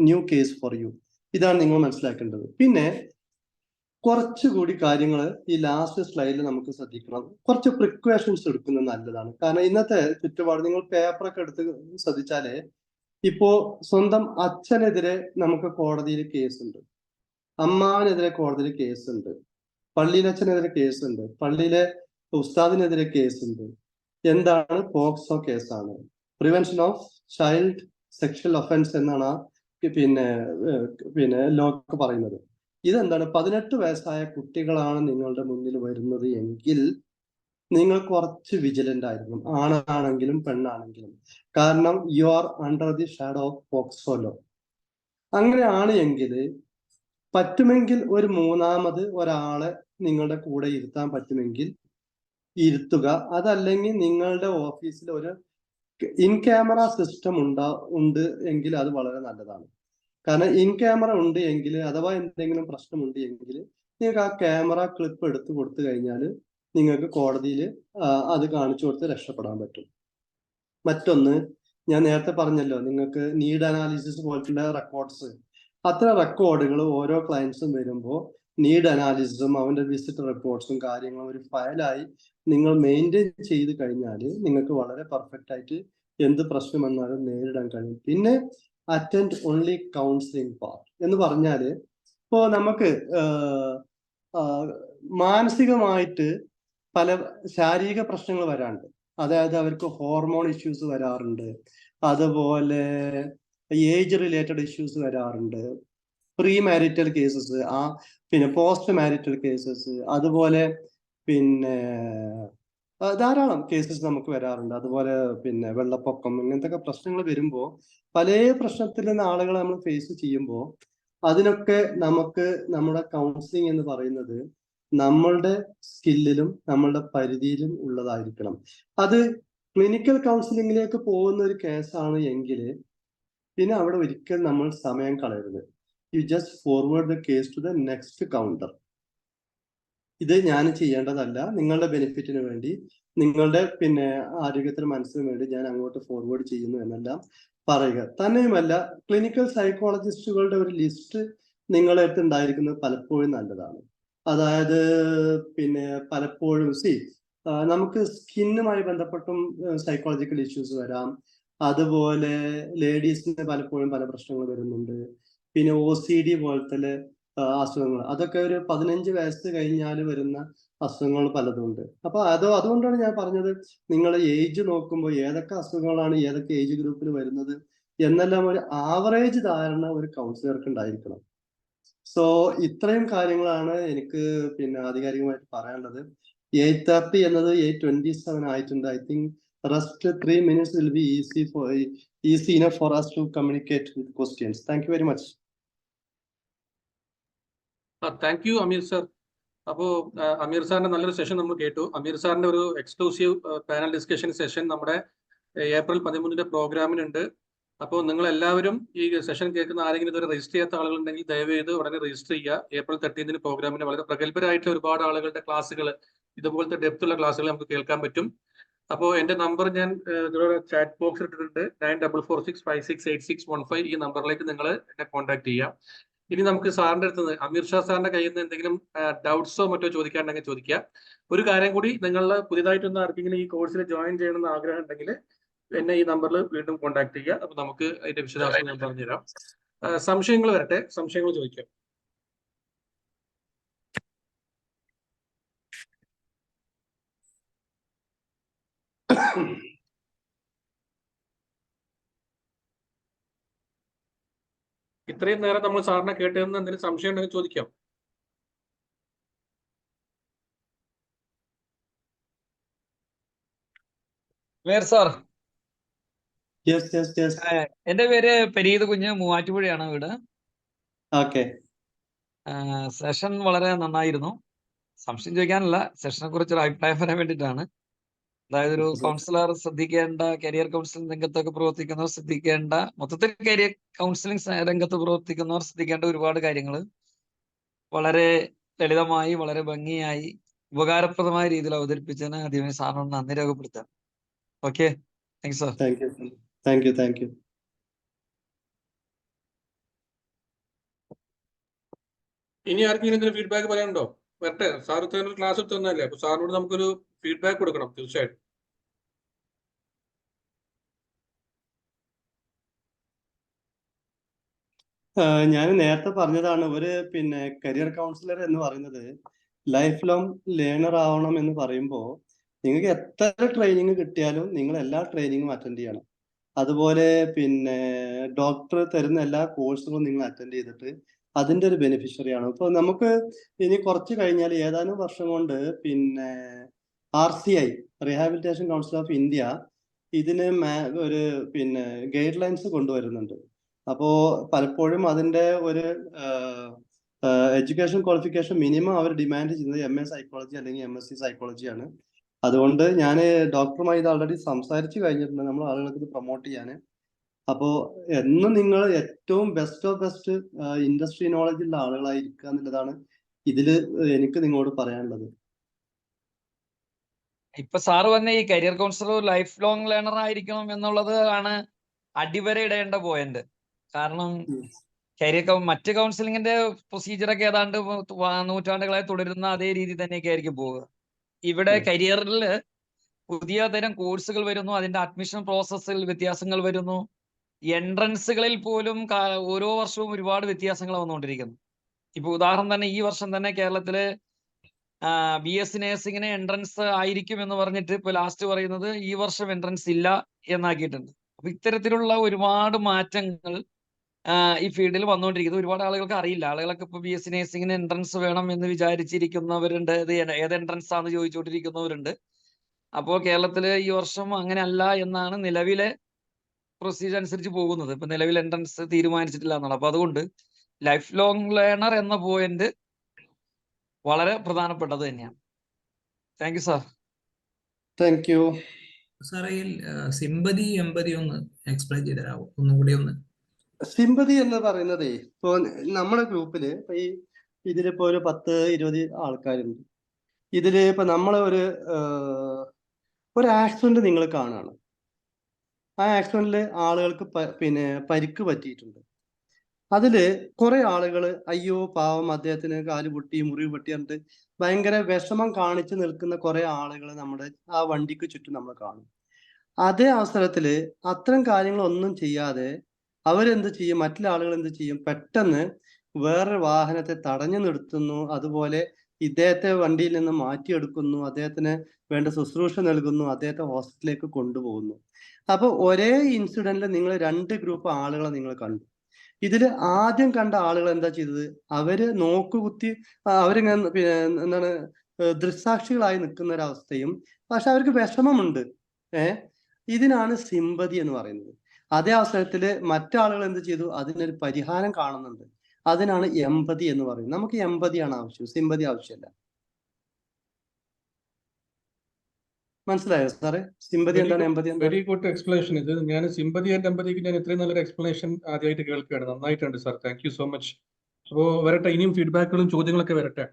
new case for you. ഇതാണ് നിങ്ങൾ മനസ്സിലാക്കേണ്ടത്. പിന്നെ കുറച്ചുകൂടി കാര്യങ്ങൾ ഈ ലാസ്റ്റ് സ്ലൈഡിൽ നമുക്ക് ശ്രദ്ധിക്കണം. കുറച്ച് പ്രിക്കോഷൻസ് എടുക്കുന്നത് നല്ലതാണ്. കാരണം ഇന്നത്തെ ചുറ്റുപാട് നിങ്ങൾ പേപ്പറൊക്കെ എടുത്ത് ശ്രദ്ധിച്ചാലേ, ഇപ്പോ സ്വന്തം അച്ഛനെതിരെ നമുക്ക് കോടതിയിൽ കേസുണ്ട്, അമ്മാവനെതിരെ കോടതിയിൽ കേസുണ്ട്, പള്ളിയിലച്ഛനെതിരെ കേസുണ്ട്, പള്ളിയിലെ ഉസ്താദിനെതിരെ കേസുണ്ട്. എന്താണ്? പോക്സോ കേസാണ്. Prevention of child sexual offence എന്നാണ് പിന്നെ ലോക്ക് പറയുന്നത്. ഇതെന്താണ്? 18 വയസ്സായ കുട്ടികളാണ് നിങ്ങളുടെ മുന്നിൽ വരുന്നത് എങ്കിൽ നിങ്ങൾ കുറച്ച് വിജിലന്റ് ആയിരിക്കണം, ആണാണെങ്കിലും പെണ്ണാണെങ്കിലും. കാരണം you are under the shadow of POCSO law. അങ്ങനെയാണ് എങ്കിൽ പറ്റുമെങ്കിൽ ഒരു മൂന്നാമത് ഒരാളെ നിങ്ങളുടെ കൂടെ ഇരുത്താൻ പറ്റുമെങ്കിൽ ഇരുത്തുക. അതല്ലെങ്കിൽ നിങ്ങളുടെ ഓഫീസിൽ ഒരു ഇൻ ക്യാമറ സിസ്റ്റം ഉണ്ട് എങ്കിൽ അത് വളരെ നല്ലതാണ്. കാരണം ഇൻ ക്യാമറ ഉണ്ട് എങ്കിൽ അഥവാ എന്തെങ്കിലും പ്രശ്നമുണ്ട് എങ്കിൽ നിങ്ങൾക്ക് ആ ക്യാമറ ക്ലിപ്പ് എടുത്ത് കൊടുത്തു കഴിഞ്ഞാൽ നിങ്ങൾക്ക് കോടതിയിൽ അത് കാണിച്ചു കൊടുത്ത് രക്ഷപ്പെടാൻ പറ്റും. മറ്റൊന്ന്, ഞാൻ നേരത്തെ പറഞ്ഞല്ലോ, നിങ്ങൾക്ക് നീഡ് അനാലിസിസ് പോലത്തുള്ള റെക്കോർഡ്സ്, അത്ര റെക്കോർഡുകൾ ഓരോ ക്ലയൻസും വരുമ്പോൾ നീഡ് അനാലിസിസും അവന്റെ വിസിറ്റ് റിപ്പോർട്ട്സും കാര്യങ്ങളും ഒരു ഫയലായി നിങ്ങൾ മെയിൻറ്റെയിൻ ചെയ്ത് കഴിഞ്ഞാൽ നിങ്ങൾക്ക് വളരെ പെർഫെക്റ്റ് ആയിട്ട് എന്ത് പ്രശ്നം വന്നാലും നേരിടാൻ കഴിയും. പിന്നെ അറ്റൻഡ് ഓൺലി കൗൺസിലിംഗ് പാർട്ട് എന്ന് പറഞ്ഞാല്, ഇപ്പോ നമുക്ക് മാനസികമായിട്ട് പല ശാരീരിക പ്രശ്നങ്ങൾ വരാറുണ്ട്. അതായത് അവർക്ക് ഹോർമോൺ ഇഷ്യൂസ് വരാറുണ്ട്, അതുപോലെ ഏജ് റിലേറ്റഡ് ഇഷ്യൂസ് വരാറുണ്ട്, പ്രീ മാരിറ്റൽ കേസസ്, പിന്നെ പോസ്റ്റ് മാരിറ്റൽ കേസസ്, അതുപോലെ പിന്നെ ധാരാളം കേസസ് നമുക്ക് വരാറുണ്ട്. അതുപോലെ പിന്നെ വെള്ളപ്പൊക്കം, ഇങ്ങനത്തെ പ്രശ്നങ്ങൾ വരുമ്പോൾ പല പ്രശ്നത്തിൽ നിന്ന് ആളുകളെ നമ്മൾ ഫേസ് ചെയ്യുമ്പോൾ അതിനൊക്കെ നമുക്ക് നമ്മുടെ കൗൺസിലിംഗ് എന്ന് പറയുന്നത് നമ്മളുടെ സ്കില്ലിലും നമ്മളുടെ പരിധിയിലും ഉള്ളതായിരിക്കണം. അത് ക്ലിനിക്കൽ കൗൺസിലിംഗിലേക്ക് പോകുന്ന ഒരു കേസാണ് എങ്കിൽ പിന്നെ അവിടെ ഒരിക്കൽ നമ്മൾ സമയം കളയരുത്. You just forward the case to the next counter. ഇത് ഞാൻ ചെയ്യേണ്ടതല്ല, നിങ്ങളുടെ ബെനിഫിറ്റിന് വേണ്ടി, നിങ്ങളുടെ പിന്നെ ആരോഗ്യത്തിന് മനസ്സിന് വേണ്ടി ഞാൻ അങ്ങോട്ട് ഫോർവേഡ് ചെയ്യുന്നു എന്നെല്ലാം പറയുക. തന്നെയുമല്ല, ക്ലിനിക്കൽ സൈക്കോളജിസ്റ്റുകളുടെ ഒരു ലിസ്റ്റ് നിങ്ങളുടെ അടുത്ത് ഉണ്ടായിരിക്കുന്നത് പലപ്പോഴും നല്ലതാണ്. അതായത് പിന്നെ പലപ്പോഴും നമുക്ക് സ്കിന്നുമായി ബന്ധപ്പെട്ടും സൈക്കോളജിക്കൽ ഇഷ്യൂസ് വരാം. അതുപോലെ ലേഡീസിന് പലപ്പോഴും പല പ്രശ്നങ്ങൾ വരുന്നുണ്ട്. പിന്നെ OCD പോലത്തെ അസുഖങ്ങൾ, അതൊക്കെ ഒരു 15 വയസ്സ് കഴിഞ്ഞാൽ വരുന്ന അസുഖങ്ങൾ പലതുണ്ട്. അപ്പൊ അതുകൊണ്ടാണ് ഞാൻ പറഞ്ഞത്, നിങ്ങൾ ഏജ് നോക്കുമ്പോൾ ഏതൊക്കെ അസുഖങ്ങളാണ് ഏതൊക്കെ ഏജ് ഗ്രൂപ്പിൽ വരുന്നത് എന്നെല്ലാം ഒരു ആവറേജ് ധാരണ ഒരു കൗൺസിലർക്ക് ഉണ്ടായിരിക്കണം. സോ ഇത്രയും കാര്യങ്ങളാണ് എനിക്ക് പിന്നെ ആധികാരികമായിട്ട് പറയാനുള്ളത്. 8:30 എന്നത് 8:27 ആയിട്ടുണ്ട്. I think rest 3 minutes will be easy enough for us to communicate with questions. Thank you very much. Thank you Amir sir. അപ്പോൾ അമീർ സാറിന്റെ നല്ലൊരു സെഷൻ നമ്മൾ കേട്ടു. അമീർ സാറിന്റെ ഒരു എക്സ്ക്ലൂസീവ് പാനൽ ഡിസ്കഷൻ സെഷൻ നമ്മുടെ ഏപ്രിൽ 13 പ്രോഗ്രാമിനുണ്ട്. അപ്പോൾ നിങ്ങൾ എല്ലാവരും ഈ സെഷൻ കേൾക്കുന്ന ആരെങ്കിലും ഇതുവരെ രജിസ്റ്റർ ചെയ്യാത്ത ആളുകളുണ്ടെങ്കിൽ ദയവേത് ഉടനെ രജിസ്റ്റർ ചെയ്യുക. ഏപ്രിൽ 13 പ്രോഗ്രാമിന് വളരെ പ്രഗത്ഭരായിട്ടുള്ള ഒരുപാട് ആളുകളുടെ ക്ലാസ്സുകൾ, ഇതുപോലത്തെ ഡെപ്ത് ഉള്ള ക്ലാസ്സുകൾ നമുക്ക് കേൾക്കാൻ പറ്റും. അപ്പോൾ എന്റെ നമ്പർ ഞാൻ ചാറ്റ് ബോക്സിൽ ഇട്ടിട്ടുണ്ട്, 9446568615. ഈ നമ്പറിലേക്ക് നിങ്ങൾ എന്നെ കോൺടാക്ട് ചെയ്യാം. ഇനി നമുക്ക് സാറിന്റെ അടുത്ത് നിന്ന്, അമീർ ഷാ സാറിന്റെ കയ്യിൽ നിന്ന് എന്തെങ്കിലും ഡൗട്ട്സോ മറ്റോ ചോദിക്കാനുണ്ടെങ്കിൽ ചോദിക്കുക. ഒരു കാര്യം കൂടി, നിങ്ങൾ പുതിയതായിട്ടൊന്ന് ആർക്കെങ്കിലും ഈ കോഴ്സിൽ ജോയിൻ ചെയ്യണമെന്ന് ആഗ്രഹം ഉണ്ടെങ്കിൽ എന്നെ ഈ നമ്പറിൽ വീണ്ടും കോൺടാക്ട് ചെയ്യുക. അപ്പൊ നമുക്ക് അതിന്റെ വിശദാംശം ഞാൻ പറഞ്ഞുതരാം. സംശയങ്ങൾ വരട്ടെ, സംശയങ്ങൾ ചോദിക്കാം. ഇത്രയും നേരം നമ്മൾ സാറിനെ കേട്ടതെന്ന് എന്തെങ്കിലും സംശയം ഉണ്ടെങ്കിൽ ചോദിക്കാം. സാർ, എന്റെ പേര് പരീത് കുഞ്ഞ്, മൂവാറ്റുപുഴയാണ് വീട്. സെഷൻ വളരെ നന്നായിരുന്നു. സംശയം ചോദിക്കാനല്ല, സെഷനെ കുറിച്ചൊരു അഭിപ്രായം പറയാൻ വേണ്ടിയിട്ടാണ്. അതായത് ഒരു ഓക്കെ സാർ. കൗൺസിലർ ശ്രദ്ധിക്കേണ്ട, കരിയർ കൗൺസിലിംഗ് രംഗത്തൊക്കെ പ്രവർത്തിക്കുന്നവർ ശ്രദ്ധിക്കേണ്ട, മൊത്തത്തിൽ കരിയർ കൗൺസിലിംഗ് രംഗത്ത് പ്രവർത്തിക്കുന്നവർ ശ്രദ്ധിക്കേണ്ട ഒരുപാട് കാര്യങ്ങൾ വളരെ ലളിതമായി, വളരെ ഭംഗിയായി, ഉപകാരപ്രദമായ രീതിയിൽ അവതരിപ്പിച്ചതിന് ആദ്യമേ സാറിനോട് നന്ദി രേഖപ്പെടുത്താം. Okay, thanks sir. Thank you sir. Thank you, thank you. ഇനി ആർക്കെങ്കിലും എന്തെങ്കിലും ഫീഡ്ബാക്ക് പറയാനുണ്ടോ? വരട്ടെ, സാർ ഇത്രയും ക്ലാസ് എടുത്ത് തന്നല്ലേ, അപ്പൊ സാറിനോട് നമുക്കൊരു ഫീഡ്ബാക്ക് കൊടുക്കണം തീർച്ചയായിട്ടും. ഞാൻ നേരത്തെ പറഞ്ഞതാണ്, ഒരു കരിയർ കൗൺസിലർ എന്ന് പറയുന്നത് ലൈഫ് ലോങ് ലേണർ ആവണം എന്ന് പറയുമ്പോൾ നിങ്ങൾക്ക് എത്ര ട്രെയിനിങ് കിട്ടിയാലും നിങ്ങൾ എല്ലാ ട്രെയിനിങ്ങും അറ്റൻഡ് ചെയ്യണം. അതുപോലെ ഡോക്ടർ തരുന്ന എല്ലാ കോഴ്സുകളും നിങ്ങൾ അറ്റൻഡ് ചെയ്തിട്ട് അതിന്റെ ഒരു ബെനിഫിഷ്യറി ആണ്. ഇപ്പൊ നമുക്ക് ഇനി കുറച്ച് കഴിഞ്ഞാൽ ഏതാനും വർഷം കൊണ്ട് RCI, rehabilitation council of India, ഇതിന് ഒരു ഗൈഡ് ലൈൻസ് കൊണ്ടുവരുന്നുണ്ട്. അപ്പോ പലപ്പോഴും അതിന്റെ ഒരു എഡ്യൂക്കേഷൻ ക്വാളിഫിക്കേഷൻ മിനിമം അവർ ഡിമാൻഡ് ചെയ്യുന്നത് MA സൈക്കോളജി അല്ലെങ്കിൽ MSc സൈക്കോളജി ആണ്. അതുകൊണ്ട് ഞാൻ ഡോക്ടറുമായി ഇത് ഓൾറെഡി സംസാരിച്ചു കഴിഞ്ഞിട്ടുണ്ട്, നമ്മൾ ആളുകൾക്ക് ഇത് പ്രൊമോട്ട് ചെയ്യാൻ. അപ്പോ എന്നും നിങ്ങൾ ഏറ്റവും best of best industry knowledge ഉള്ള ആളുകളായിരിക്കുക എന്നുള്ളതാണ് ഇതില് എനിക്ക് നിങ്ങളോട് പറയാനുള്ളത്. ഇപ്പൊ സാറ് പറഞ്ഞ ഈ career councillor life long learner ആയിരിക്കണം എന്നുള്ളത് ആണ് അടിവരയിടേണ്ട പോയിന്റ്. കാരണം മറ്റ് കൗൺസിലിങ്ങിന്റെ പ്രൊസീജിയറൊക്കെ ഏതാണ്ട് നൂറ്റാണ്ടുകളായി തുടരുന്ന അതേ രീതി തന്നെയൊക്കെ ആയിരിക്കും പോവുക. ഇവിടെ കരിയറിൽ പുതിയ തരം കോഴ്സുകൾ വരുന്നു, അതിന്റെ അഡ്മിഷൻ പ്രോസസ്സിൽ വ്യത്യാസങ്ങൾ വരുന്നു, എൻട്രൻസുകളിൽ പോലും ഓരോ വർഷവും ഒരുപാട് വ്യത്യാസങ്ങൾ വന്നുകൊണ്ടിരിക്കുന്നു. ഇപ്പൊ ഉദാഹരണം തന്നെ ഈ വർഷം തന്നെ കേരളത്തില് BSc നഴ്സിംഗിന് എൻട്രൻസ് ആയിരിക്കും എന്ന് പറഞ്ഞിട്ട് ഇപ്പൊ ലാസ്റ്റ് പറയുന്നത് ഈ വർഷം എൻട്രൻസ് ഇല്ല എന്നാക്കിയിട്ടുണ്ട്. അപ്പൊ ഇത്തരത്തിലുള്ള ഒരുപാട് മാറ്റങ്ങൾ ഈ ഫീൽഡിൽ വന്നുകൊണ്ടിരിക്കുന്നത് ഒരുപാട് ആളുകൾക്ക് അറിയില്ല. ആളുകളൊക്കെ ഇപ്പൊ BSc നഴ്സിംഗിന് എൻട്രൻസ് വേണം എന്ന് വിചാരിച്ചിരിക്കുന്നവരുണ്ട്, ഇത് ഏത് എൻട്രൻസ് ആണെന്ന് ചോദിച്ചുകൊണ്ടിരിക്കുന്നവരുണ്ട്. അപ്പോൾ കേരളത്തില് ഈ വർഷം അങ്ങനെ അല്ല എന്നാണ് നിലവിലെ പ്രൊസീജിയർ അനുസരിച്ച് പോകുന്നത്. ഇപ്പൊ നിലവിൽ എൻട്രൻസ് തീരുമാനിച്ചിട്ടില്ല എന്നുള്ളത്. അപ്പൊ അതുകൊണ്ട് ലൈഫ് ലോങ് ലേണർ എന്ന പോയിന്റ് വളരെ പ്രധാനപ്പെട്ടത് തന്നെയാണ്. Thank you sir. Thank you സാറേ. സിമ്പതി എമ്പതി ഒന്ന് എക്സ്പ്ലെയിൻ ചെയ്തരാമോ ഒന്നുകൂടി ഒന്ന്? സിമ്പതി എന്ന് പറയുന്നതേ, ഇപ്പൊ നമ്മുടെ ഗ്രൂപ്പില് ഇതിലിപ്പോ ഒരു 10-20 ആൾക്കാരുണ്ട്. ഇതില് ഇപ്പൊ നമ്മളെ ഒരു ആക്സിഡന്റ് നിങ്ങൾ കാണുകയാണ്. ആ ആക്സിഡന്റിൽ ആളുകൾക്ക് പരിക്ക് പറ്റിയിട്ടുണ്ട്. അതില് കുറെ ആളുകൾ അയ്യോ പാവം അദ്ദേഹത്തിന് കാല് പൊട്ടി, മുറിവ് പൊട്ടി എന്നിട്ട് ഭയങ്കര വിഷമം കാണിച്ചു നിൽക്കുന്ന കുറെ ആളുകൾ നമ്മുടെ ആ വണ്ടിക്ക് ചുറ്റും നമ്മൾ കാണും. അതേ അവസരത്തില് അത്തരം കാര്യങ്ങളൊന്നും ചെയ്യാതെ അവരെന്ത് ചെയ്യും, മറ്റുള്ള ആളുകൾ എന്ത് ചെയ്യും, പെട്ടെന്ന് വേറൊരു വാഹനത്തെ തടഞ്ഞു നിർത്തുന്നു, അതുപോലെ ഇദ്ദേഹത്തെ വണ്ടിയിൽ നിന്ന് മാറ്റിയെടുക്കുന്നു, അദ്ദേഹത്തിന് വേണ്ട ശുശ്രൂഷ നൽകുന്നു, അദ്ദേഹത്തെ ഹോസ്പിറ്റലിലേക്ക് കൊണ്ടുപോകുന്നു. അപ്പൊ ഒരേ ഇൻസിഡന്റിൽ നിങ്ങൾ 2 ഗ്രൂപ്പ് ആളുകളെ നിങ്ങൾ കണ്ടു. ഇതില് ആദ്യം കണ്ട ആളുകൾ എന്താ ചെയ്തത്, അവര് നോക്കുകുത്തി അവരിങ്ങനെ എന്താണ് ദൃക്സാക്ഷികളായി നിൽക്കുന്ന ഒരവസ്ഥയും, പക്ഷെ അവർക്ക് വിഷമമുണ്ട്. ഇതിനാണ് സിമ്പതി എന്ന് പറയുന്നത്. അതേ അവസരത്തില് മറ്റാളുകൾ എന്ത് ചെയ്തു, അതിനൊരു പരിഹാരം കാണുന്നുണ്ട്. അതിനാണ് എമ്പതി എന്ന് പറയുന്നത്. നമുക്ക് എമ്പതിയാണ് ആവശ്യം, സിമ്പതി ആവശ്യമല്ല. മനസ്സിലായോ സാറേ? സിമ്പതി എന്താണ്, എമ്പതി എന്താണ്? Very good explanation. ഇത് ഞാൻ സിമ്പതി ആൻഡ് എമ്പതിക്ക് ഞാൻ ഇത്രയും നല്ലൊരു എക്സ്പ്ലനേഷൻ ആദ്യമായിട്ട് കേൾക്കുകയാണ്. നന്നായിട്ടുണ്ട് sir, thank you so much. അപ്പോൾ വരട്ടെ, ഇനിയും ഫീഡ്ബാക്കുകളും ചോദ്യങ്ങളൊക്കെ വരട്ടെ.